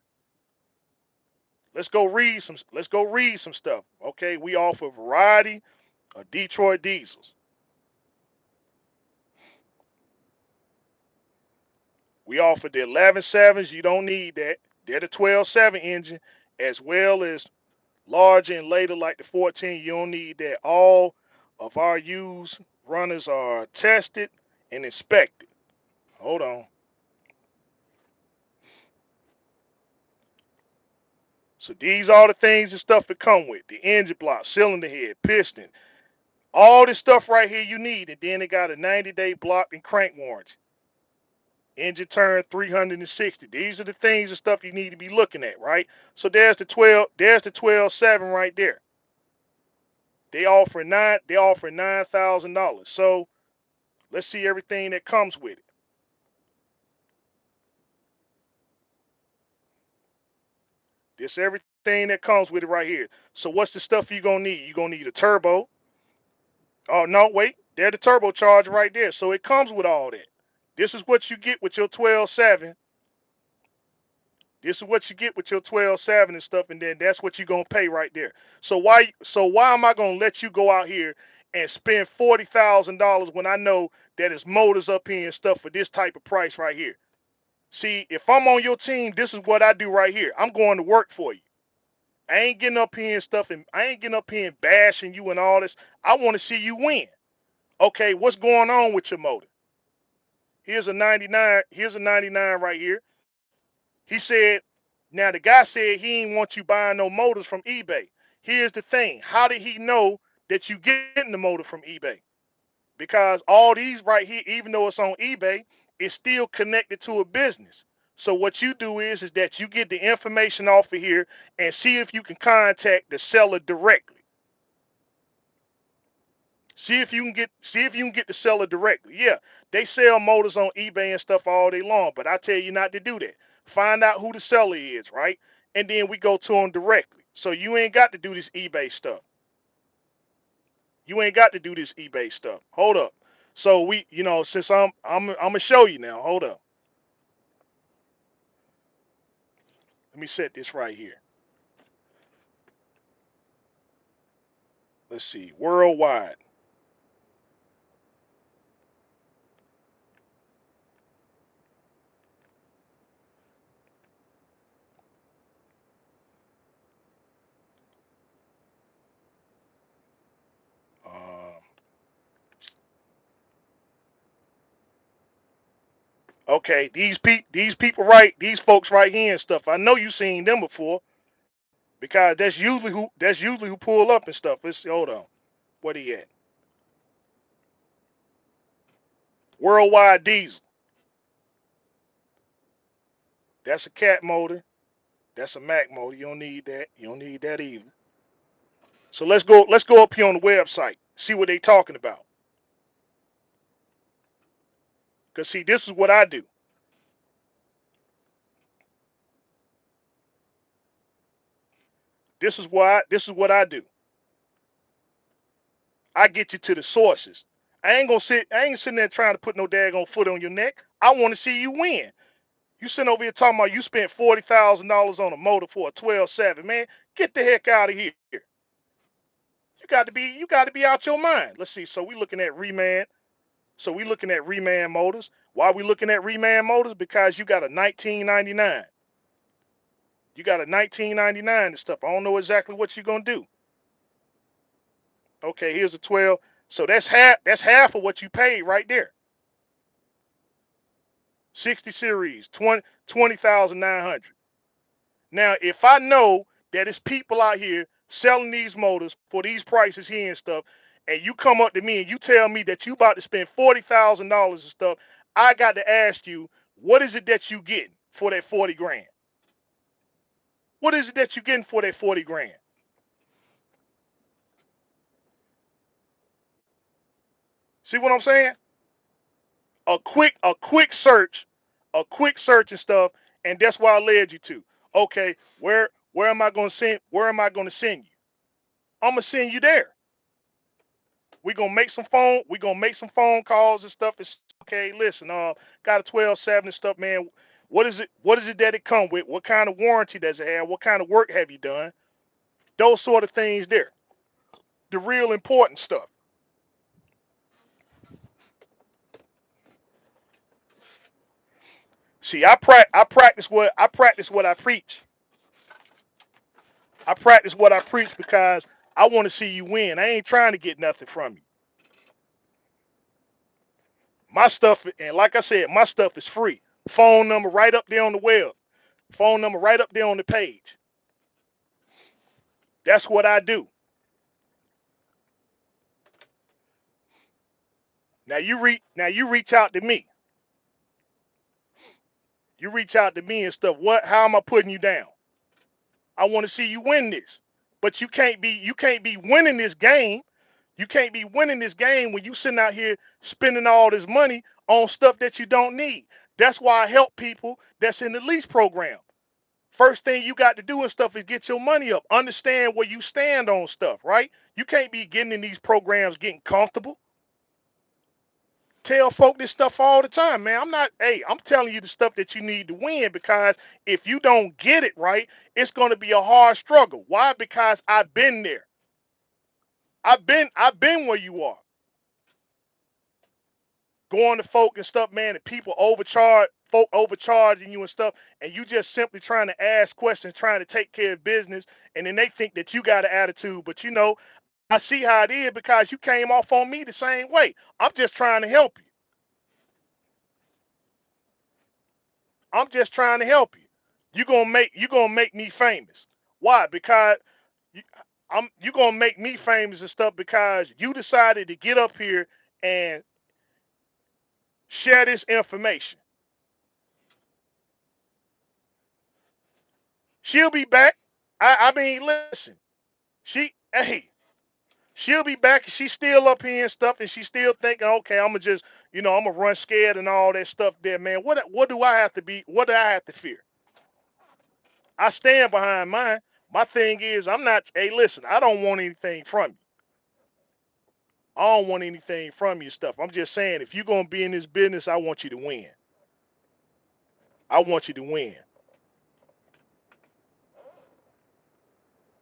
Let's go read some stuff. Okay, we offer a variety of Detroit diesels. We offer the 11.7s, you don't need that. They're the 12.7 engine, as well as larger and later like the 14, you don't need that. All of our used runners are tested and inspected. Hold on. So these are the things and stuff that come with the engine block, cylinder head, piston, all this stuff right here you need. And then they got a 90-day block and crank warranty. Engine turn 360. These are the things and stuff you need to be looking at, right? So there's the 12.7 right there. They offer $9,000. So let's see everything that comes with it. This everything that comes with it right here. So what's the stuff you gonna need? You gonna need a turbo. Oh no, wait, there's the turbocharger right there. So it comes with all that. This is what you get with your 12.7. This is what you get with your 12.7 and stuff, and then that's what you're gonna pay right there. So why am I gonna let you go out here and spend $40,000 when I know that it's motors up here and stuff for this type of price right here? See, if I'm on your team, this is what I do right here. I'm going to work for you. I ain't getting up here and stuff, and I ain't getting up here and bashing you and all this. I want to see you win. Okay, what's going on with your motor? Here's a 99. Here's a 99 right here. He said, now the guy said he ain't want you buying no motors from eBay. Here's the thing. How did he know that you getting the motor from eBay? Because all these right here, even though it's on eBay, it's still connected to a business. So what you do is that you get the information off of here and see if you can contact the seller directly. See if you can get the seller directly. Yeah, they sell motors on eBay and stuff all day long, but I tell you not to do that. Find out who the seller is, right? And then we go to them directly. So you ain't got to do this eBay stuff. You ain't got to do this eBay stuff. Hold up. So since I'm gonna show you now. Hold up. Let me set this right here. Let's see. Worldwide. Um, okay, these people these folks right here and stuff. I know you seen them before because that's usually who pull up and stuff. Let's see. Hold on. What he at? Worldwide diesel. That's a cat motor. That's a Mac motor. You don't need that. You don't need that either. So let's go up here on the website. See what they talking about. Cause see, this is what I do. This is what I do. I get you to the sources. I ain't sitting there trying to put no daggone foot on your neck. I want to see you win. You sitting over here talking about you spent $40,000 on a motor for a 12.7, man. Get the heck out of here. You got to be out your mind. Let's see. So we looking at Reman. So we looking at Reman Motors. Why are we looking at Reman Motors? Because you got a 1999. You got a 1999 and stuff. I don't know exactly what you're gonna do. Okay, here's a 12. So that's half of what you paid right there. 60 series, 20,900. Now, if I know that it's people out here selling these motors for these prices here and stuff, and you come up to me and you tell me that you about to spend $40,000 and stuff, I got to ask you, what is it that you getting for that 40 grand? What is it that you getting for that 40 grand? See what I'm saying? a quick search, and stuff, and that's why I led you to. Okay, where am I gonna send? Where am I gonna send you? I'm gonna send you there. We gonna make some phone calls and stuff. It's okay. Listen, got a 12.7 and stuff, man. What is it? What is it that it come with? What kind of warranty does it have? What kind of work have you done? Those sort of things there. The real important stuff. See, I practice what I preach. I practice what I preach because I want to see you win. I ain't trying to get nothing from you. My stuff, and like I said, my stuff is free. Phone number right up there on the web. Phone number right up there on the page. That's what I do. Now you reach out to me. You reach out to me and stuff. What? How am I putting you down? I want to see you win this. But you can't be winning this game. You can't be winning this game when you sitting out here spending all this money on stuff that you don't need. That's why I help people that's in the lease program. First thing you got to do and stuff is get your money up. Understand where you stand on stuff, right? You can't be getting in these programs getting comfortable. Tell folk this stuff all the time, man. I'm telling you the stuff that you need to win because if you don't get it right, it's going to be a hard struggle. Why? Because I've been there. I've been where you are. Going to folk and stuff, man, and people folk overcharging you and stuff, and you just simply trying to ask questions, trying to take care of business, and then they think that you got an attitude. But I see how it is because you came off on me the same way. I'm just trying to help you. I'm just trying to help you. You gonna make me famous. Why? Because you, you gonna make me famous and stuff because you decided to get up here and share this information. She'll be back. I mean, listen. Hey, she'll be back. She's still up here and stuff, and she's still thinking, okay, I'm gonna run scared and all that stuff there, man. What do I have to be? What do I have to fear? I stand behind mine. My thing is, I'm not. Hey, listen, I don't want anything from you. I don't want anything from you, stuff. I'm just saying, if you're gonna be in this business, I want you to win. I want you to win.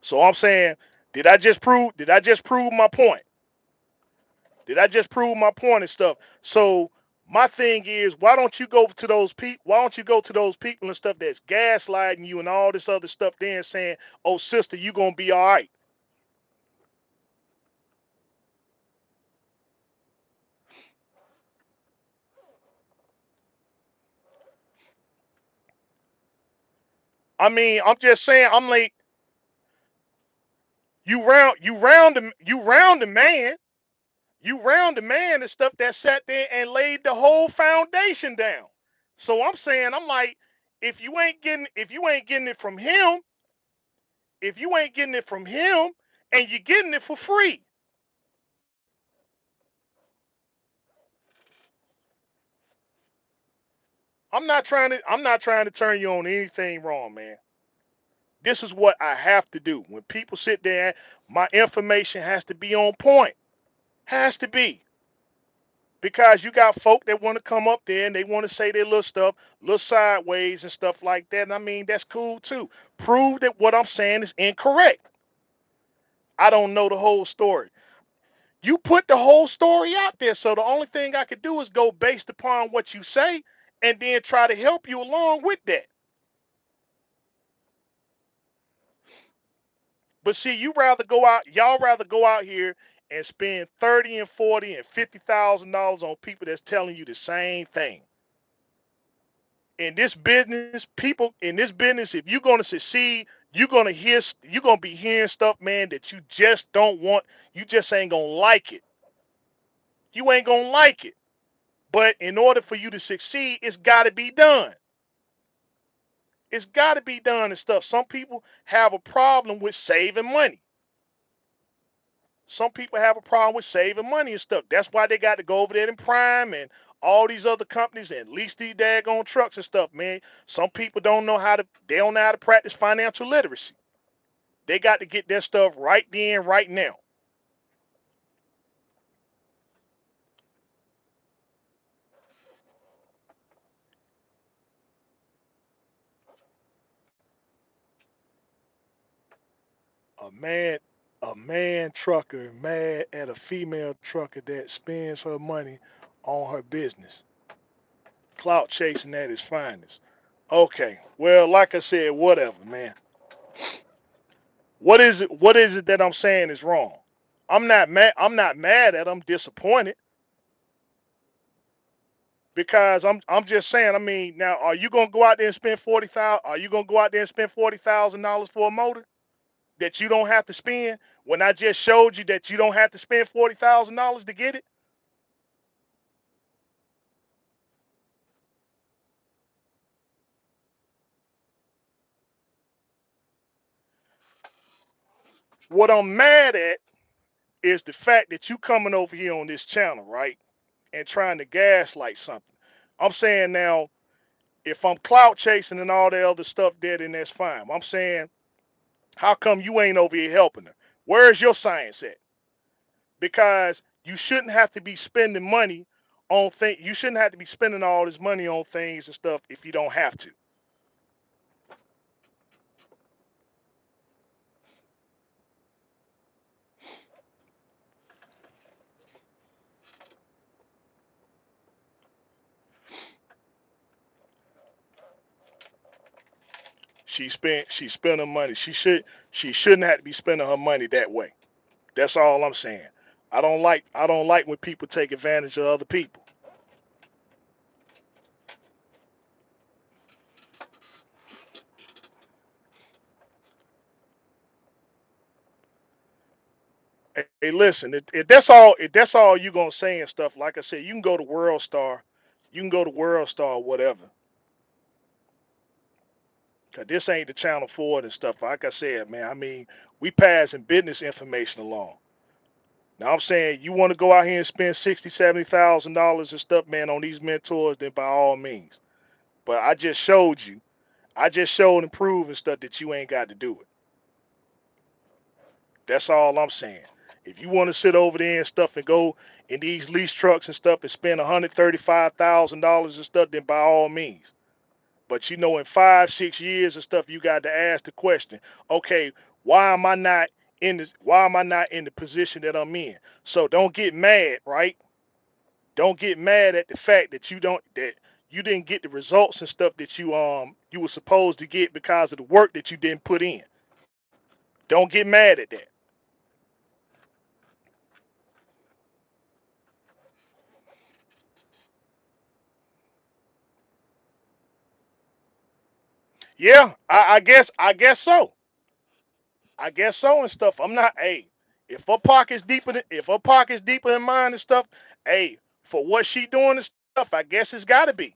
So I'm saying, did I just prove my point? Did I just prove my point and stuff? So my thing is, why don't you go to those people? Why don't you go to those people and stuff that's gaslighting you and all this other stuff there and saying, "Oh, sister, you gonna be all right." I mean, I'm just saying, I'm like, you round the man, and stuff that sat there and laid the whole foundation down. So I'm saying, I'm like, if you ain't getting it from him, if you ain't getting it from him, and you're getting it for free. I'm not trying to turn you on anything wrong, man. This is what I have to do. When people sit there, my information has to be on point. Has to be. Because you got folk that want to come up there and they want to say their little stuff, little sideways and stuff like that. And I mean, that's cool too. Prove that what I'm saying is incorrect. I don't know the whole story. You put the whole story out there. So the only thing I could do is go based upon what you say and then try to help you along with that. But see, y'all rather go out here and spend 30 and 40 and $50,000 on people that's telling you the same thing. In this business, people in this business, if you're gonna succeed, you're gonna be hearing stuff, man, that you just don't want. You just ain't gonna like it. You ain't gonna like it. But in order for you to succeed, it's gotta be done. It's gotta be done and stuff. Some people have a problem with saving money. Some people have a problem with saving money and stuff. That's why they got to go over there in Prime and all these other companies and lease these daggone trucks and stuff, man. Some people they don't know how to practice financial literacy. They got to get their stuff right then, right now. A man, a man trucker mad at a female trucker that spends her money on her business. Clout chasing at his finest. Okay, well, like I said, whatever, man. What is it? What is it that I'm saying is wrong? I'm not mad. I'm not mad at. I'm disappointed because I'm just saying. I mean, now are you gonna go out there and spend 40,000? Are you gonna go out there and spend $40,000 for a motor that you don't have to spend? When I just showed you that you don't have to spend $40,000 to get it. What I'm mad at is the fact that you coming over here on this channel, right, and trying to gaslight something. I'm saying now, if I'm clout chasing and all that other stuff dead, then that's fine. I'm saying, how come you ain't over here helping her? Where's your science at? Because you shouldn't have to be spending money on things. You shouldn't have to be spending all this money on things and stuff if you don't have to. She spent her money. She shouldn't have to be spending her money that way. That's all I'm saying. I don't like when people take advantage of other people. Hey, listen, if that's all you gonna say and stuff, like I said, you can go to World Star, you can go to World Star or whatever. Cause this ain't the channel for it and stuff. Like I said, man, I mean, we passing business information along. Now I'm saying you want to go out here and spend 60, $70,000 and stuff, man, on these mentors, then by all means. But I just showed and proved and stuff that you ain't got to do it. That's all I'm saying. If you want to sit over there and stuff and go in these lease trucks and stuff and spend $135,000 and stuff, then by all means. But you know, in 5, 6 years and stuff, you got to ask the question, okay, why am I not in the position that I'm in? So don't get mad, right? Don't get mad at the fact that you didn't get the results and stuff that you were supposed to get because of the work that you didn't put in. Don't get mad at that. Yeah, I guess so. I guess so and stuff. I'm not. Hey, if her pocket's deeper than mine and stuff, hey, for what she doing and stuff, I guess it's got to be.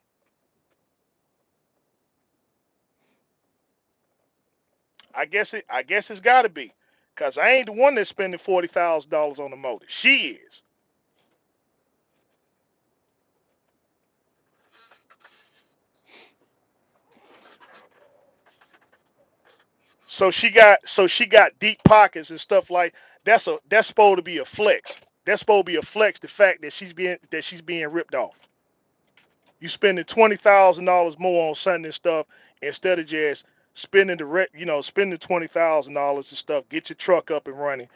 I guess it's got to be, cause I ain't the one that's spending $40,000 on the motor. She is. So she got deep pockets and stuff like that's supposed to be a flex. That's supposed to be a flex. The fact that she's being ripped off. You spending $20,000 more on something and stuff instead of just spending $20,000 and stuff. Get your truck up and running,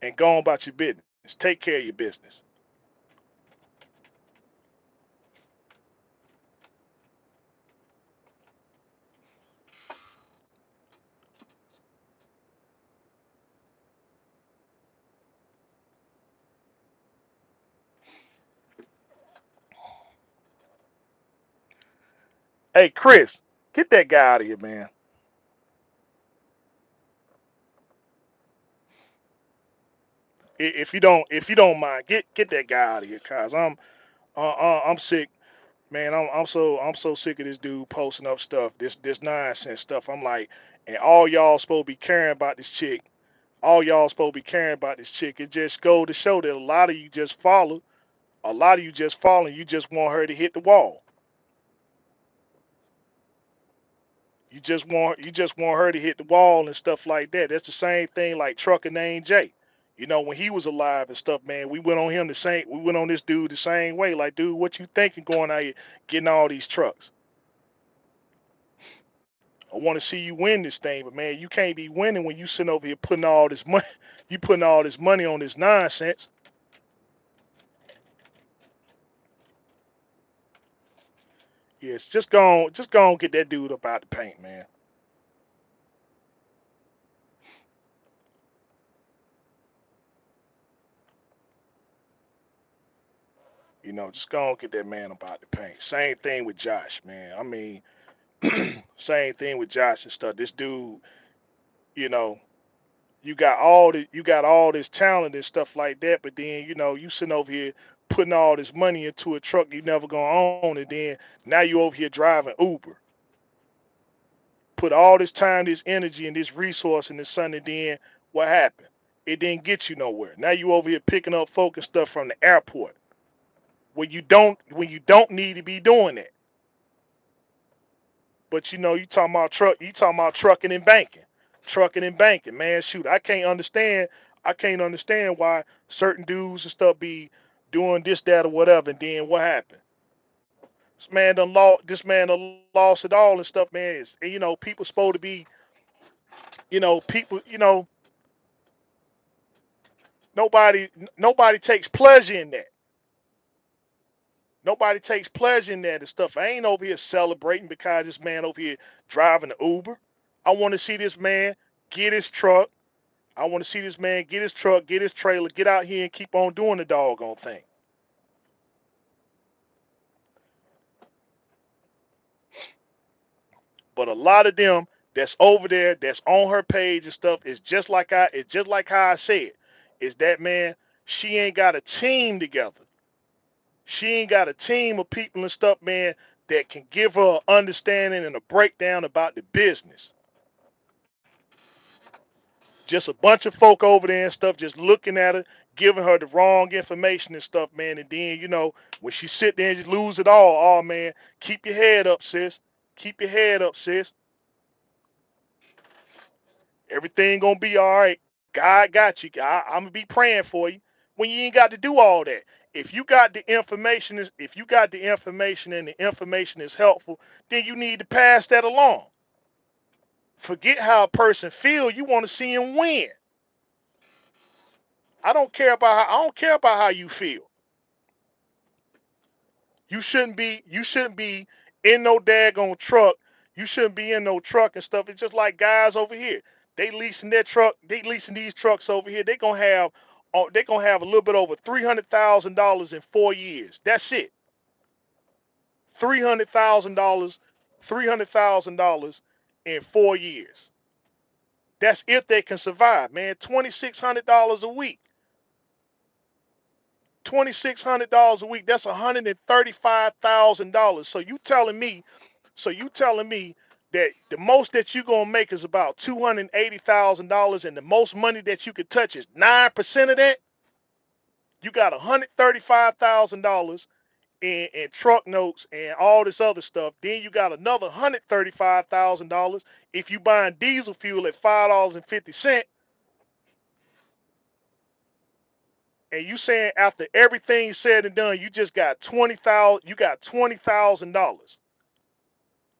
and go on about your business. Take care of your business. Hey, Chris, get that guy out of here, man. If you don't mind, get that guy out of here, cause I'm sick, man. I'm so sick of this dude posting up stuff, this nonsense stuff. I'm like, and all y'all supposed to be caring about this chick. all y'all supposed to be caring about this chick. It just go to show that a lot of you just follow. A lot of you just follow. You just want her to hit the wall. You just want her to hit the wall and stuff like that. That's the same thing like trucker named Jay. You know, when he was alive and stuff, man, we went on him the same. We went on this dude the same way. Like, dude, what you thinking going out here getting all these trucks? I want to see you win this thing, but man, you can't be winning when you sitting over here putting all this money. You putting all this money on this nonsense. Yes, just go on, get that dude up out the paint, man. You know, just go on, get that man up out the paint. Same thing with Josh, man. I mean, same thing with Josh and stuff. This dude, you know, you got all this talent and stuff like that, but then you sitting over here putting all this money into a truck you never gonna own, and then now you over here driving Uber. Put all this time, this energy, and this resource in the sun, and then what happened? It didn't get you nowhere. Now you over here picking up folk and stuff from the airport when you don't need to be doing that. But you talking about trucking and banking. Trucking and banking, man. Shoot, I can't understand why certain dudes and stuff be doing this, that, or whatever, and then what happened? This man done lost it all and stuff, man. And people supposed to be, people, nobody nobody takes pleasure in that. Nobody takes pleasure in that and stuff. I ain't over here celebrating because this man over here driving the Uber. I want to see this man get his truck. I want to see this man get his truck, get his trailer, get out here and keep on doing the doggone thing. But a lot of them that's over there, that's on her page and stuff, it's just like how I said. Is that man, she ain't got a team together. She ain't got a team of people and stuff, man, that can give her an understanding and a breakdown about the business. Just a bunch of folk over there and stuff, just looking at her, giving her the wrong information and stuff, man. And then, when she sit there and just lose it all, oh man, keep your head up, sis. Keep your head up, sis. Everything gonna be all right. God got you. I'm gonna be praying for you. When you ain't got to do all that. If you got the information and the information is helpful, then you need to pass that along. Forget how a person feel. You want to see him win. I don't care about how you feel. You shouldn't be in no daggone truck. You shouldn't be in no truck and stuff. It's just like guys over here. They leasing these trucks over here. They gonna have a little bit over $300,000 in 4 years. That's it. $300,000, $300,000 in 4 years. That's if they can survive, man. $2,600 a week. $2,600 a week. That's $135,000. So you telling me that the most that you're gonna make is about $280,000, and the most money that you could touch is 9% of that. You got $135,000 in truck notes and all this other stuff. Then you got another $135,000 if you buying diesel fuel at $5.50. And you saying after everything's said and done, you just got 20,000. You got $20,000.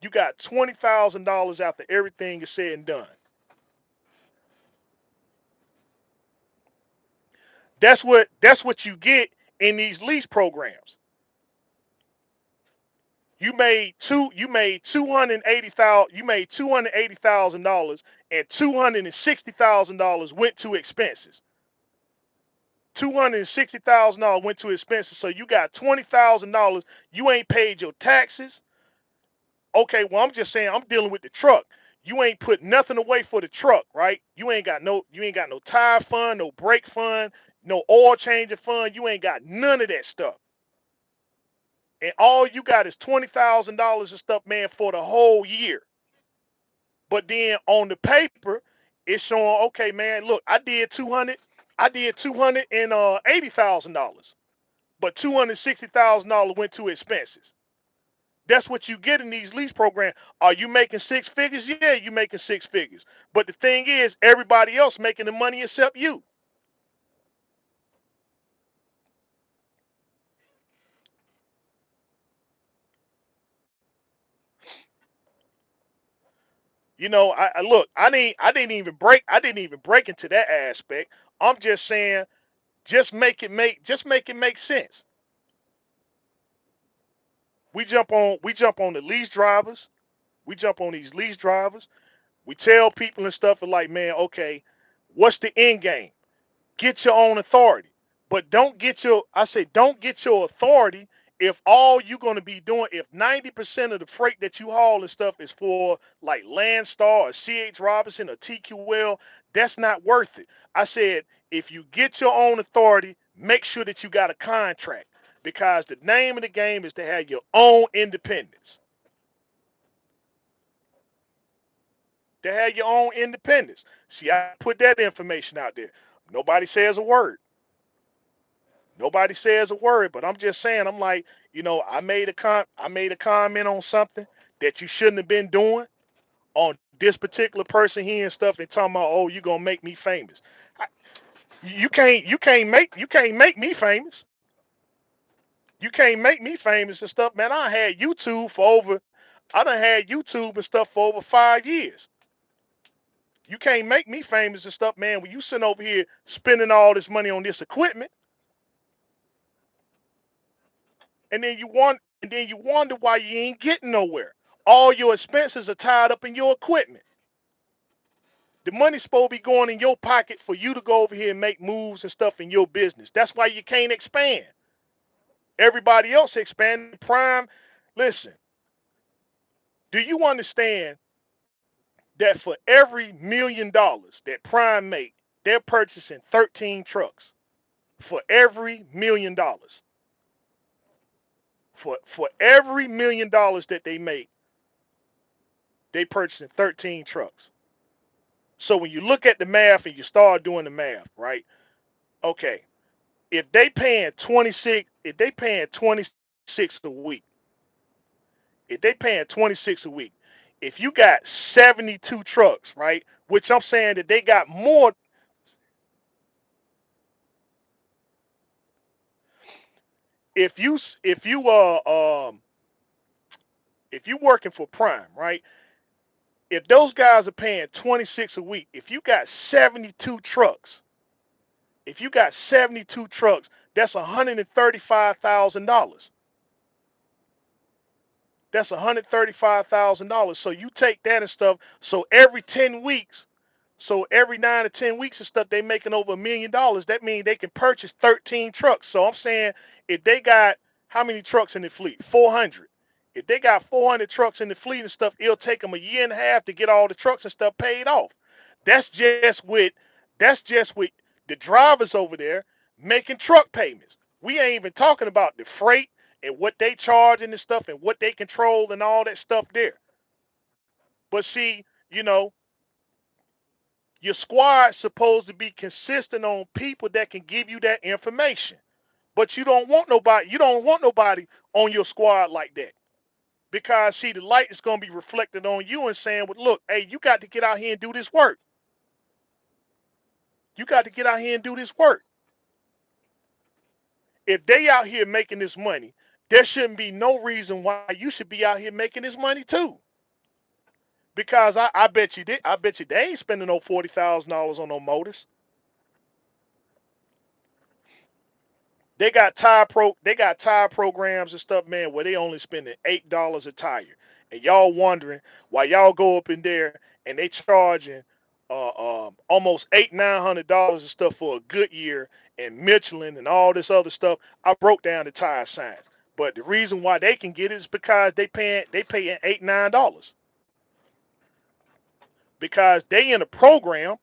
You got $20,000 after everything is said and done. That's what you get in these lease programs. You made $280,000, and $260,000 went to expenses. $260,000 went to expenses. So you got $20,000. You ain't paid your taxes. Okay, well I'm just saying I'm dealing with the truck. You ain't put nothing away for the truck, right? You ain't got no tire fund, no brake fund, no oil changing fund. You ain't got none of that stuff. And all you got is $20,000 of stuff, man, for the whole year. But then on the paper, It's showing, okay, man, look, I did $280,000, but $260,000 went to expenses. That's what you get in these lease programs. Are you making six figures? Yeah, you making six figures. But the thing is, everybody else making the money except you. You know, I look, I didn't even break into that aspect. I'm just saying, just make it make sense. We jump on the lease drivers. We jump on these lease drivers. We tell people and stuff like, man, okay, what's the end game? Get your own authority. But don't get your authority if all you're going to be doing, if 90% of the freight that you haul and stuff is for like Landstar or CH Robinson or TQL, that's not worth it. I said, if you get your own authority, make sure that you got a contract, because the name of the game is to have your own independence. To have your own independence. See, I put that information out there. Nobody says a word. Nobody says a word, but I'm just saying, I'm like, I made a comment on something that you shouldn't have been doing on this particular person here and stuff, and talking about, oh, you gonna make me famous. I, you can't make me famous. You can't make me famous and stuff, man. I done had YouTube and stuff for over 5 years. You can't make me famous and stuff, man. When you sitting over here spending all this money on this equipment, and then you wonder why you ain't getting nowhere. All your expenses are tied up in your equipment. The money's supposed to be going in your pocket for you to go over here and make moves and stuff in your business. That's why you can't expand. Everybody else expanding. Prime, listen, do you understand that for every $1 million that Prime make, they're purchasing 13 trucks? For every $1 million. For every $1 million that they make, they purchasing 13 trucks. So when you look at the math and you start doing the math, right? Okay, if they paying 26 a week, if they paying 26 a week, if you got 72 trucks, right? Which I'm saying that they got more. If you if you working for Prime, right? If those guys are paying 26 a week, if you got 72 trucks, that's $135,000. That's $135,000. So you take that and stuff. So every 10 weeks, so every 9 to 10 weeks and stuff, they making over $1 million. That means they can purchase 13 trucks. So I'm saying, if they got how many trucks in the fleet? 400. If they got 400 trucks in the fleet and stuff, it'll take them a year and a half to get all the trucks and stuff paid off. That's just with that's just with the drivers over there making truck payments. We ain't even talking about the freight and what they charge and this stuff and what they control and all that stuff there. But see, your squad's supposed to be consistent on people that can give you that information. But you don't want nobody on your squad like that. Because see, the light is gonna be reflected on you and saying, well, look, hey, you got to get out here and do this work. You got to get out here and do this work. If they out here making this money, there shouldn't be no reason why you should be out here making this money too. Because I bet you they ain't spending no $40,000 on no motors. They got tire programs and stuff, man, where they only spending $8 a tire. And y'all wondering why y'all go up in there and they charging almost $900 and stuff for a Goodyear and Michelin and all this other stuff. I broke down the tire signs. But the reason why they can get it is because they paying $8, $9. Because they in a program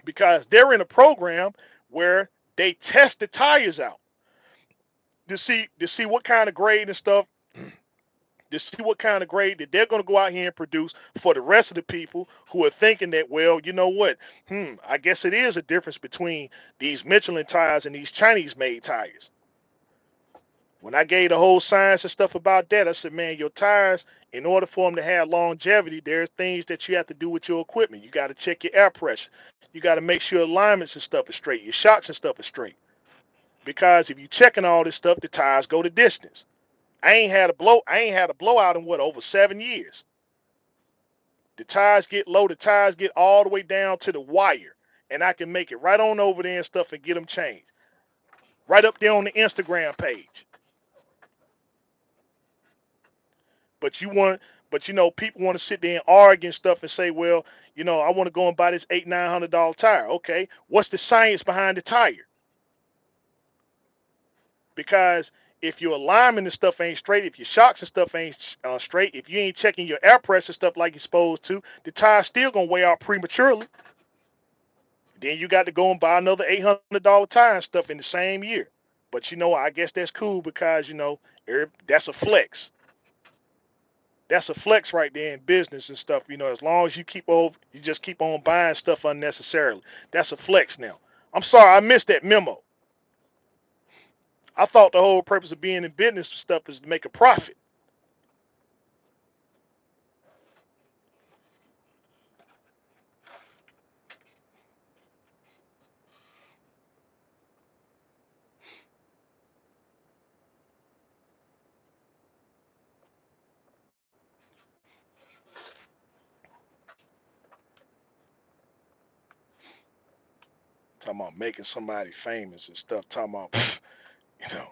because they're in a program where they test the tires out to see what kind of grade and stuff to see what kind of grade that they're going to go out here and produce for the rest of the people who are thinking that, well, you know what? I guess it is a difference between these Michelin tires and these Chinese made tires. When I gave the whole science and stuff about that, I said, man, your tires, in order for them to have longevity, there's things that you have to do with your equipment. You got to check your air pressure. You got to make sure alignments and stuff is straight. Your shocks and stuff is straight. Because if you checking all this stuff, the tires go the distance. I ain't had a blowout in what, over 7 years. The tires get low, the tires get all the way down to the wire. And I can make it right on over there and stuff and get them changed. Right up there on the Instagram page. But you want, but people want to sit there and argue and stuff and say, well, I want to go and buy this $800-900 tire. Okay, what's the science behind the tire? Because if your alignment and stuff ain't straight, if your shocks and stuff ain't straight, if you ain't checking your air pressure stuff like you're supposed to, the tire's still gonna wear out prematurely. Then you got to go and buy another $800 tire and stuff in the same year. But I guess that's cool because that's a flex. That's a flex right there in business and stuff. As long as you just keep on buying stuff unnecessarily. That's a flex now. I'm sorry, I missed that memo. I thought the whole purpose of being in business stuff is to make a profit. Talking about making somebody famous and stuff. Talking about, you know,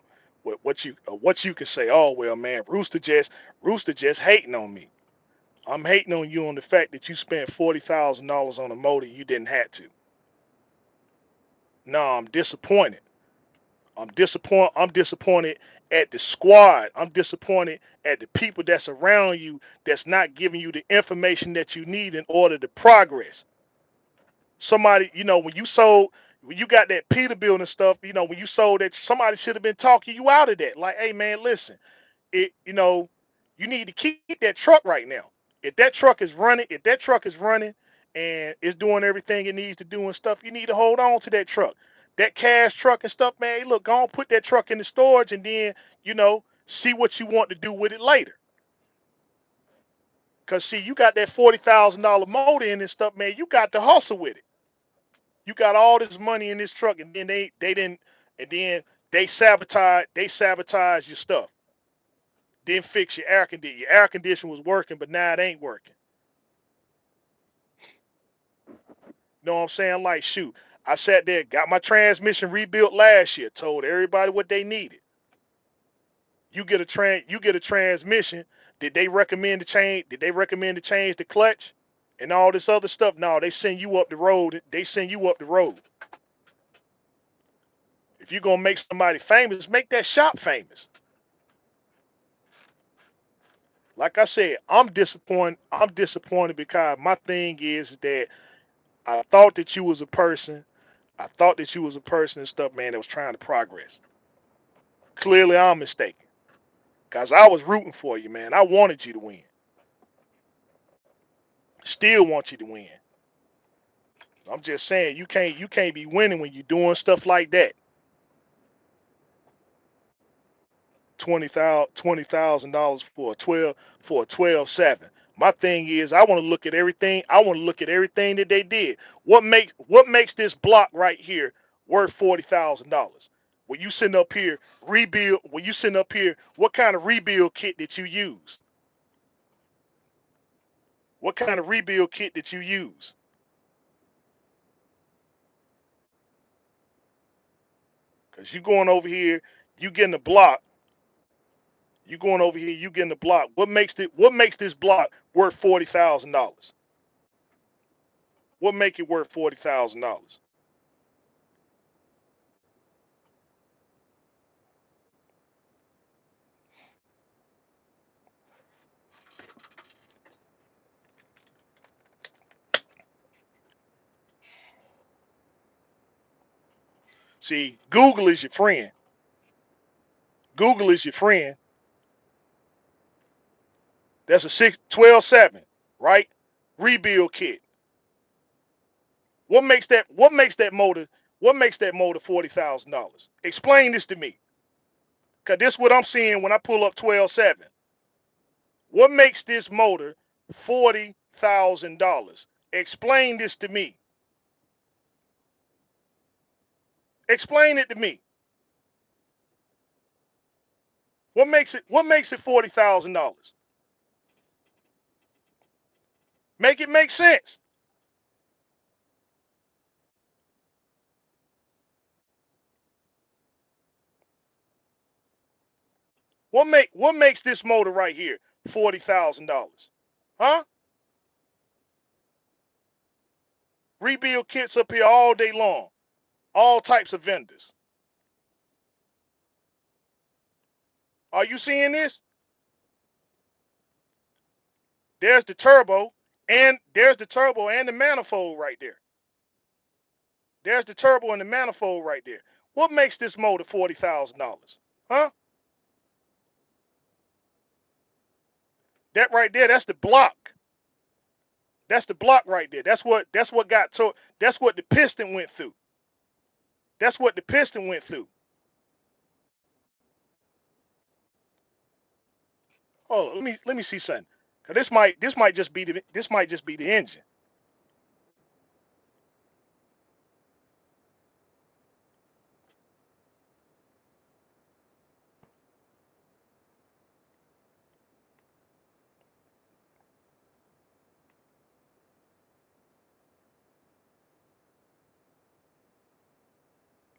what you can say. Oh well, man, Rooster just hating on me. I'm hating on you on the fact that you spent $40,000 on a motor you didn't have to. No, I'm disappointed. I'm disappointed. I'm disappointed at the squad. I'm disappointed at the people that's around you that's not giving you the information that you need in order to progress. Somebody, when you got that Peterbilt and stuff, when you sold that, somebody should have been talking you out of that. Like, hey man, listen, you need to keep that truck right now. If that truck is running and it's doing everything it needs to do and stuff, you need to hold on to that truck. That cash truck and stuff, man. Hey, look, go on, put that truck in the storage and then, see what you want to do with it later. Cause see, you got that $40,000 motor in and stuff, man. You got to hustle with it. You got all this money in this truck, and then they didn't, and then they sabotage your stuff. Didn't fix your air condition. Your air condition was working, but now it ain't working. You know what I'm saying? Like, shoot, I sat there, got my transmission rebuilt last year, told everybody what they needed. You get a transmission. Did they recommend to change? Did they recommend to change the clutch and all this other stuff? No, they send you up the road. They send you up the road. If you're gonna make somebody famous, make that shop famous. Like I said, I'm disappointed. I'm disappointed because my thing is that I thought that you was a person. I thought that you was a person and stuff, man, that was trying to progress. Clearly, I'm mistaken. Cause I was rooting for you, man. I wanted you to win. Still want you to win. I'm just saying you can't be winning when you're doing stuff like that. $20,000 for a 12.7. My thing is I want to look at everything. I want to look at everything that they did. What makes this block right here worth $40,000? When you sitting up here when you sitting up here, what kind of rebuild kit did you use? What kind of rebuild kit did you use? Because you going over here, you getting the block. You going over here, you getting the block. What makes this block worth $40,000? What make it worth $40,000? See, Google is your friend. Google is your friend. That's a 12.7, right? Rebuild kit. What makes that? What makes that motor? What makes that motor $40,000? Explain this to me, cause this is what I'm seeing when I pull up 12.7. What makes this motor $40,000? Explain this to me. Explain it to me. What makes it? What makes it $40,000? Make it make sense. What makes this motor right here $40,000? Huh? Rebuild kits up here all day long. All types of vendors. Are you seeing this? There's the turbo, and there's the turbo and the manifold right there. There's the turbo and the manifold right there. What makes this motor $40,000? Huh? That right there, that's the block. That's the block right there. That's what got to that's what the piston went through. That's what the piston went through. Oh, let me see something. Cause this might just be the engine.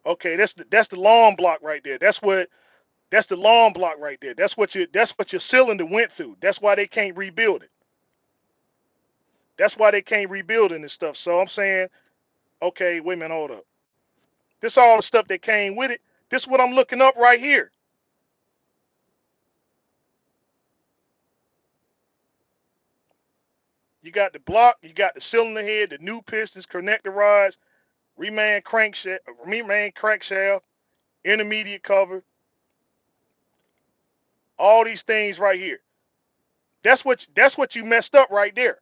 Okay, that's the long block right there. That's the long block right there. That's what your cylinder went through. That's why they can't rebuild it. That's why they can't rebuild it and stuff. So I'm saying, okay, wait a minute, hold up. This all the stuff that came with it. This is what I'm looking up right here. You got the block, you got the cylinder head, the new pistons, connector rods, reman crankshaft, intermediate cover, all these things right here. That's what you messed up right there.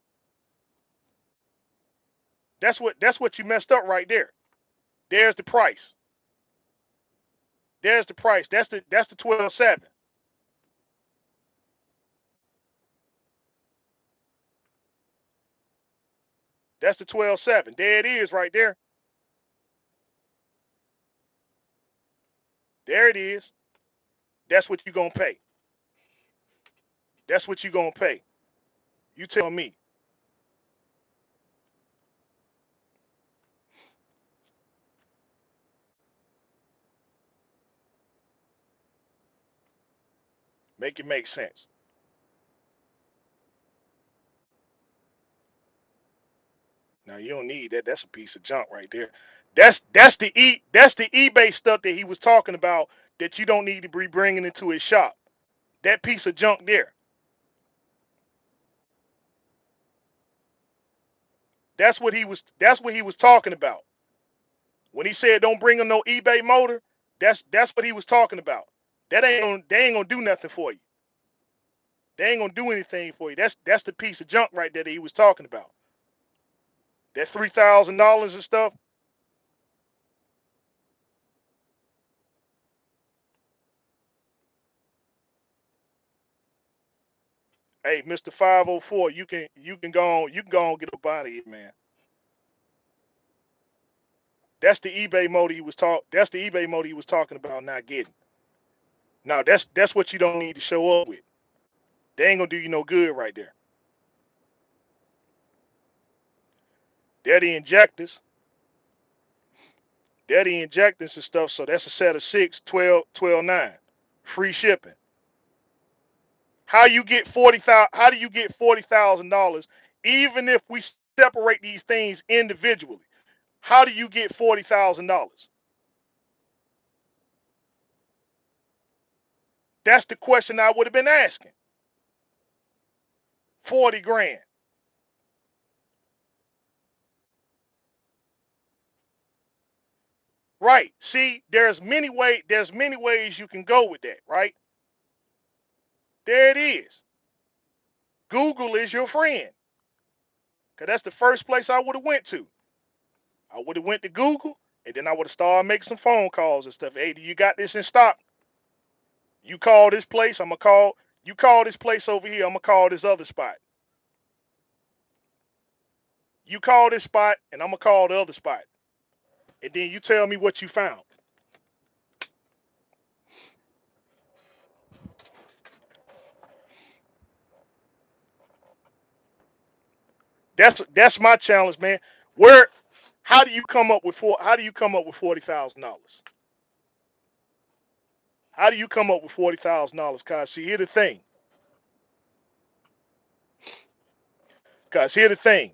That's what you messed up right there. There's the price. There's the price. That's the 12.7. That's the 12.7. There it is right there. There it is. That's what you gonna pay. That's what you gonna pay. You tell me. Make it make sense. Now you don't need that. That's a piece of junk right there. That's the eBay stuff that he was talking about that you don't need to be bringing into his shop. That piece of junk there. That's what he was talking about. When he said don't bring him no eBay motor, that's what he was talking about. They ain't gonna do nothing for you. They ain't gonna do anything for you. That's the piece of junk right there that he was talking about. That $3,000 and stuff. Hey, Mr. 504, you can go on get up out of here, man. That's the eBay motor he was talking about not getting. Now that's what you don't need to show up with. They ain't gonna do you no good right there. They're the injectors. They're the injectors and stuff. So that's a set of 6, 12, 12, 9. Free shipping. How do you get $40,000 even if we separate these things individually? How do you get $40,000? That's the question I would have been asking. 40 grand. Right. See, there's many ways you can go with that, right? There it is. Google is your friend. Cause that's the first place I would have went to. I would have went to Google, and then I would have started making some phone calls and stuff. Hey, do you got this in stock? You call this place, I'm gonna call. You call this place over here, I'm gonna call this other spot. You call this spot, and I'm gonna call the other spot. And then you tell me what you found. That's my challenge, man. Where how do you come up with $40,000? How do you come up with $40,000? Cause see, here the thing. Cause here the thing.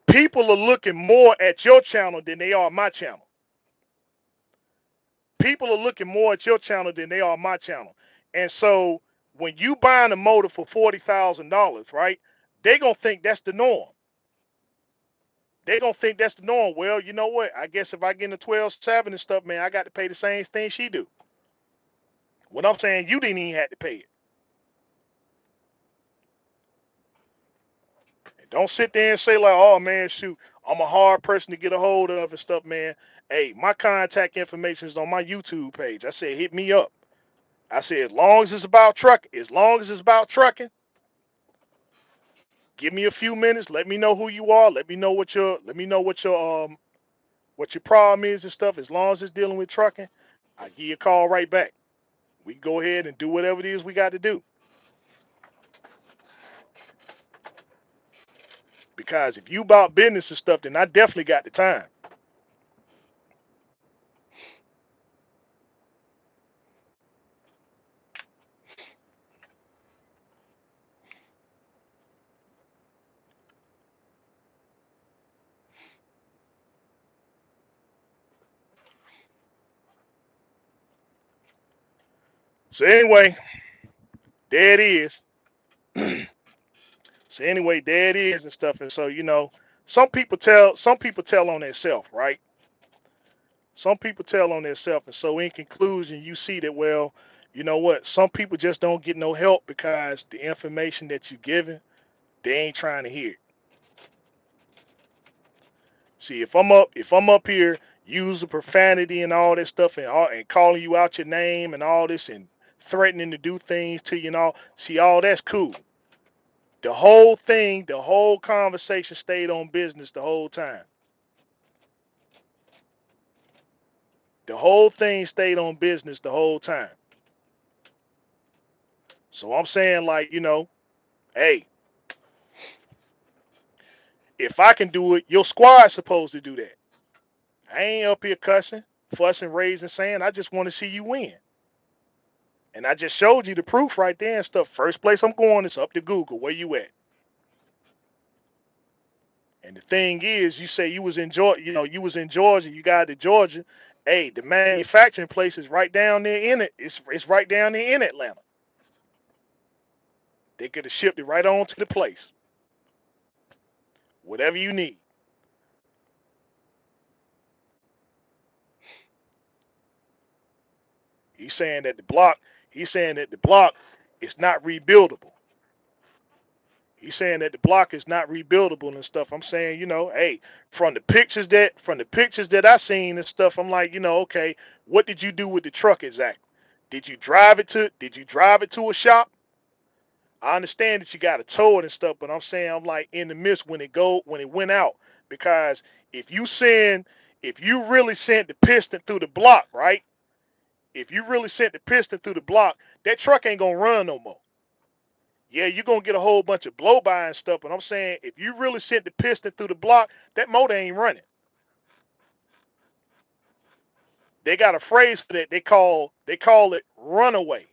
People are looking more at your channel than they are my channel. People are looking more at your channel than they are my channel. And so when you buying a motor for $40,000, right? They gonna think that's the norm. They gonna think that's the norm. Well, you know what? I guess if I get in a 12.7 and stuff, man, I got to pay the same thing she do. What I'm saying, you didn't even have to pay it. And don't sit there and say like, oh man, shoot, I'm a hard person to get a hold of and stuff, man. Hey, my contact information is on my YouTube page. I said, hit me up. I said, as long as it's about trucking, give me a few minutes. Let me know who you are. Let me know what your problem is and stuff. As long as it's dealing with trucking, I give you a call right back. We can go ahead and do whatever it is we got to do. Because if you about business and stuff, then I definitely got the time. So anyway, there it is. So anyway, there it is and stuff. And so some people tell on themselves, right? Some people tell on themselves. And so in conclusion, you see that well, you know what? Some people just don't get no help because the information that you're giving, they ain't trying to hear it. See, if I'm up here using profanity and all this stuff and calling you out your name and all this and threatening to do things to you and all, see, all that's cool. The whole conversation stayed on business the whole time. The whole thing stayed on business the whole time. So I'm saying, like, hey, if I can do it, your squad's supposed to do that. I ain't up here cussing, fussing, raising, saying. I just want to see you win. And I just showed you the proof right there and stuff. First place I'm going is up to Google. Where you at? And the thing is, you say you was in Georgia, you was in Georgia, you got to Georgia. Hey, the manufacturing place is right down there in it. It's right down there in Atlanta. They could have shipped it right on to the place. Whatever you need. He's saying that the block, he's saying that the block is not rebuildable. He's saying that the block is not rebuildable and stuff. I'm saying, hey, from the pictures that I seen and stuff, I'm like, okay, what did you do with the truck exactly? Did you drive it to a shop? I understand that you got to tow it and stuff, but I'm saying I'm like in the midst when it went out. Because if you send if you really sent the piston through the block, right? If you really sent the piston through the block, that truck ain't gonna run no more. Yeah, you're gonna get a whole bunch of blow by and stuff, but I'm saying if you really sent the piston through the block, that motor ain't running. They got a phrase for that. They call it runaway,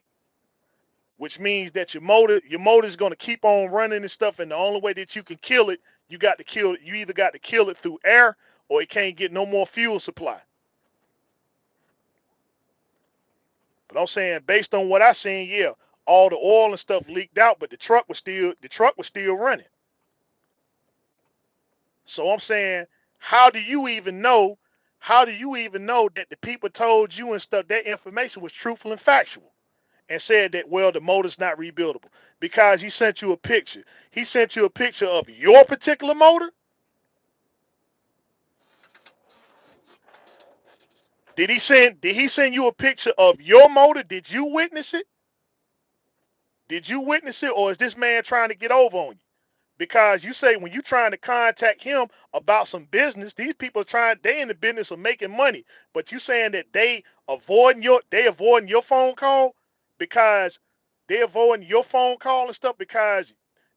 which means that your motor is gonna keep on running and stuff, and the only way that you can kill it, you either got to kill it through air or it can't get no more fuel supply. But I'm saying based on what I seen, yeah, all the oil and stuff leaked out, but the truck was still running. So I'm saying, how do you even know? How do you even know that the people told you and stuff that information was truthful and factual? and said that, well, the motor's not rebuildable because he sent you a picture. He sent you a picture of your particular motor. Did he send you a picture of your motor? Did you witness it? Did you witness it, or is this man trying to get over on you? Because you say when you trying to contact him about some business, these people are trying, they in the business of making money. But you saying that they avoiding your phone call because they avoiding your phone call and stuff because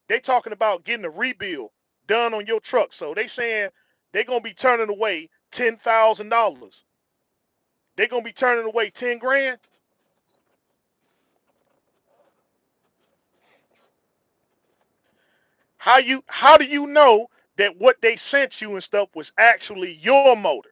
they talking about getting a rebuild done on your truck. So they saying they gonna be turning away $10,000. They gonna be turning away 10 grand. How do you know that what they sent you and stuff was actually your motor?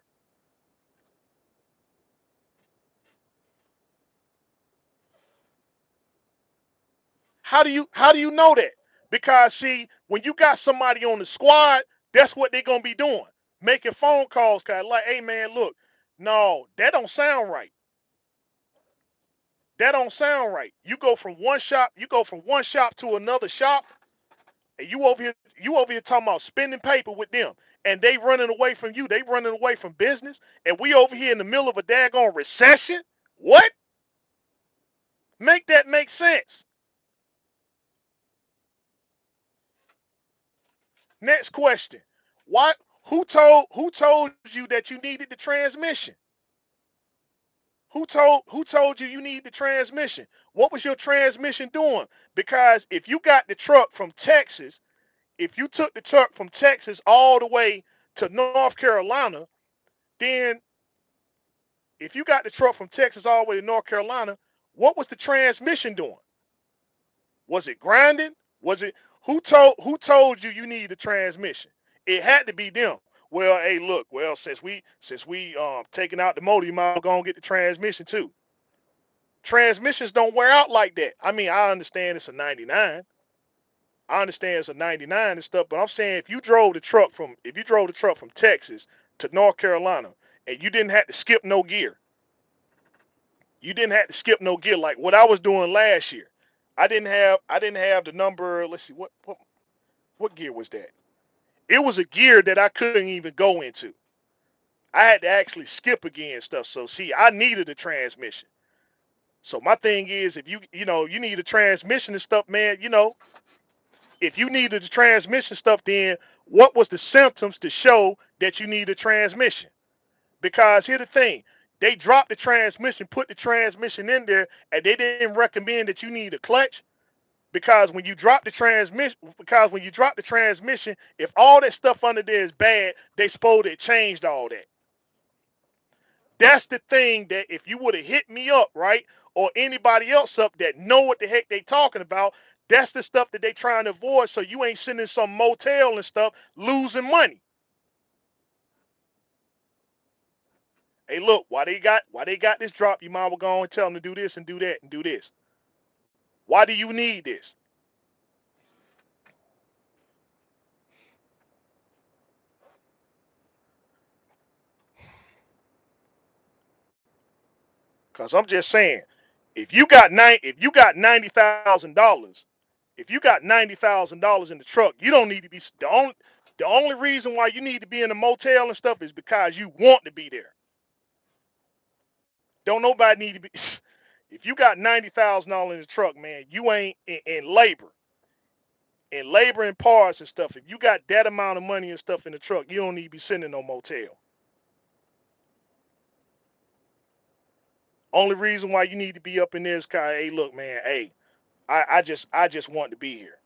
How do you know that? Because see, when you got somebody on the squad, that's what they're gonna be doing, making phone calls. Cause like, hey man, look, no, that don't sound right. That don't sound right. You go from one shop to another shop, and you over here talking about spending paper with them, and they running away from you. They running away from business, and we over here in the middle of a daggone recession. What? Make that make sense. Next question. Why who told you that you needed the transmission? Who told you need the transmission? What was your transmission doing? Because if you got the truck from Texas, if you took the truck from Texas all the way to North Carolina, then if you got the truck from Texas all the way to North Carolina, what was the transmission doing? Was it grinding? Was it who told you you need a transmission? It had to be them. Well, hey, look, well, since we taking out the motor, you might go and get the transmission too. Transmissions don't wear out like that. I mean, I understand it's a 99. I understand it's a 99 and stuff, but I'm saying if you drove the truck from Texas to North Carolina and you didn't have to skip no gear, you didn't have to skip no gear like what I was doing last year. I didn't have the number. Let's see what gear was that? It was a gear that I couldn't even go into. I had to actually skip again and stuff. So see, I needed a transmission. So my thing is, if you need a transmission and stuff, man, if you needed the transmission stuff, then what was the symptoms to show that you need a transmission? Because here's the thing, they dropped the transmission, put the transmission in there, and they didn't recommend that you need a clutch. Because when you drop the transmission, if all that stuff under there is bad, they supposed to have changed all that. That's the thing that if you would have hit me up, right, or anybody else up that know what the heck they talking about, that's the stuff that they trying to avoid. So you ain't sending some motel and stuff losing money. Hey, look, why they got this drop? You might well go and tell them to do this and do that and do this. Why do you need this? Cause I'm just saying, if you got $90,000, if you got $90,000 in the truck, you don't need to be the only reason why you need to be in a motel and stuff is because you want to be there. Don't nobody need to be. If you got $90,000 in the truck, man, you ain't in labor and parts and stuff. If you got that amount of money and stuff in the truck, you don't need to be sitting in no motel. Only reason why you need to be up in this car, hey, look, man, hey, I just want to be here.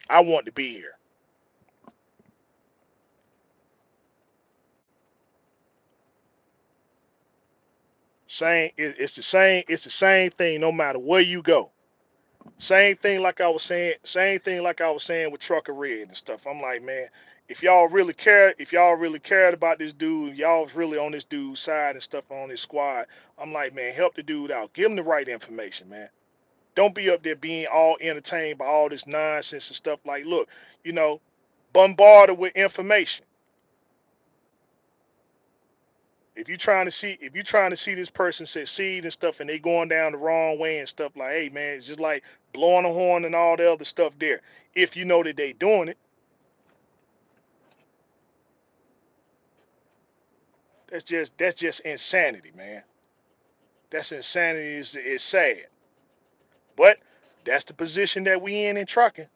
I want to be here. It's the same thing no matter where you go. Same thing like I was saying with Trucker Red and stuff. I'm like, man, if y'all really cared about this dude, y'all was really on this dude's side and stuff on his squad. I'm like, man, help the dude out. Give him the right information, man. Don't be up there being all entertained by all this nonsense and stuff. Like, look, you know, bombarded with information. If you trying to see this person succeed and stuff, and they going down the wrong way and stuff, like, hey man, it's just like blowing a horn and all the other stuff there. If you know that they doing it, that's just insanity, man. That's insanity. Is sad, but that's the position that we in trucking.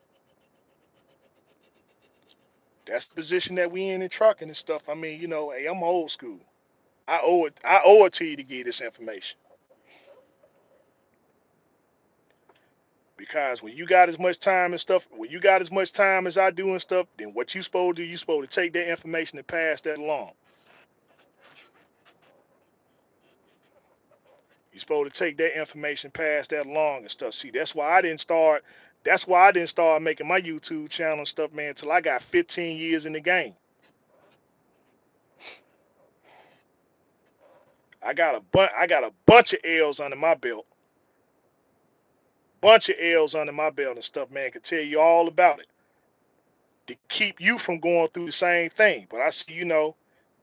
That's the position that we in trucking and stuff. I mean, hey, I'm old school. I owe it to you to give this information. Because when you got as much time and stuff, when you got as much time as I do and stuff, then what you supposed to do, you supposed to take that information and pass that along. You supposed to take that information, pass that along and stuff. See, that's why I didn't start. That's why I didn't start making my YouTube channel and stuff, man, until I got 15 years in the game. I got a bunch of L's under my belt, bunch of L's under my belt and stuff, man. Can tell you all about it to keep you from going through the same thing. But I see,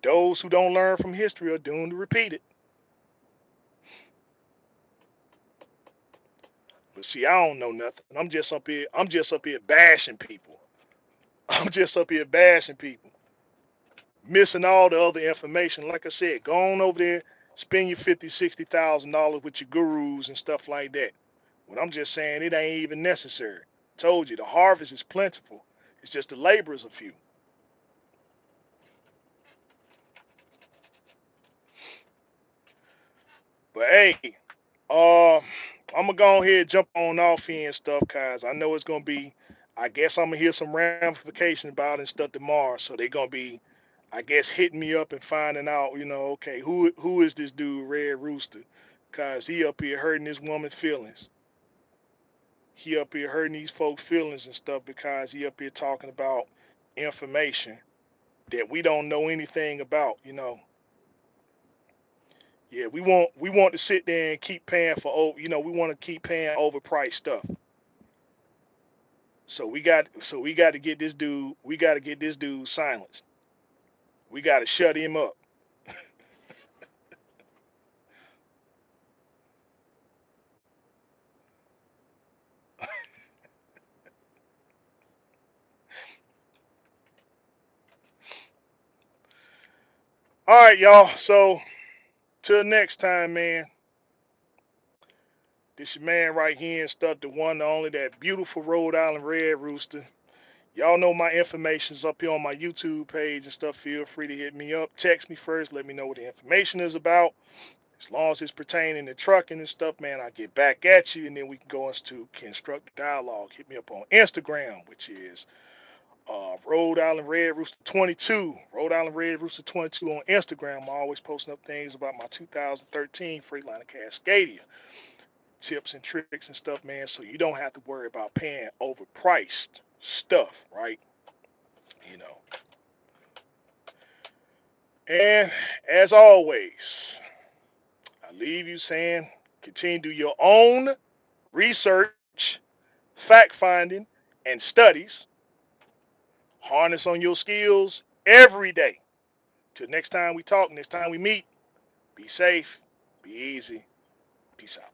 those who don't learn from history are doomed to repeat it. But see, I don't know nothing. I'm just up here. I'm just up here bashing people. I'm just up here bashing people, missing all the other information. Like I said, go on over there, spend your $50,000, $60,000 with your gurus and stuff like that. But I'm just saying it ain't even necessary. Told you the harvest is plentiful. It's just the laborers are few. But hey, I'm gonna go ahead and jump on off here and stuff, cause I know it's gonna be. I guess I'm gonna hear some ramifications about it and stuff tomorrow. So they're gonna be, I guess, hitting me up and finding out, okay, who is this dude, Red Rooster? Cause he up here hurting this woman's feelings. He up here hurting these folks' feelings and stuff because he up here talking about information that we don't know anything about. Yeah, we want to sit there and keep paying for we want to keep paying overpriced stuff. So we got to get this dude. We got to get this dude silenced. We got to shut him up. All right, y'all. So till next time, man. This your man right here and stuff, the one, the only, that beautiful Rhode Island Red Rooster. Y'all know my information's up here on my YouTube page and stuff. Feel free to hit me up. Text me first. Let me know what the information is about. As long as it's pertaining to trucking and stuff, man, I'll get back at you, and then we can go into constructive dialogue. Hit me up on Instagram, which is Rhode Island Red Rooster 22. Rhode Island Red Rooster 22 on Instagram. I'm always posting up things about my 2013 Freightliner Cascadia. Tips and tricks and stuff, man, so you don't have to worry about paying overpriced stuff, right? You know. And as always, I leave you saying continue to do your own research, fact finding, and studies. Harness on your skills every day. Till next time we talk, next time we meet, be safe, be easy. Peace out.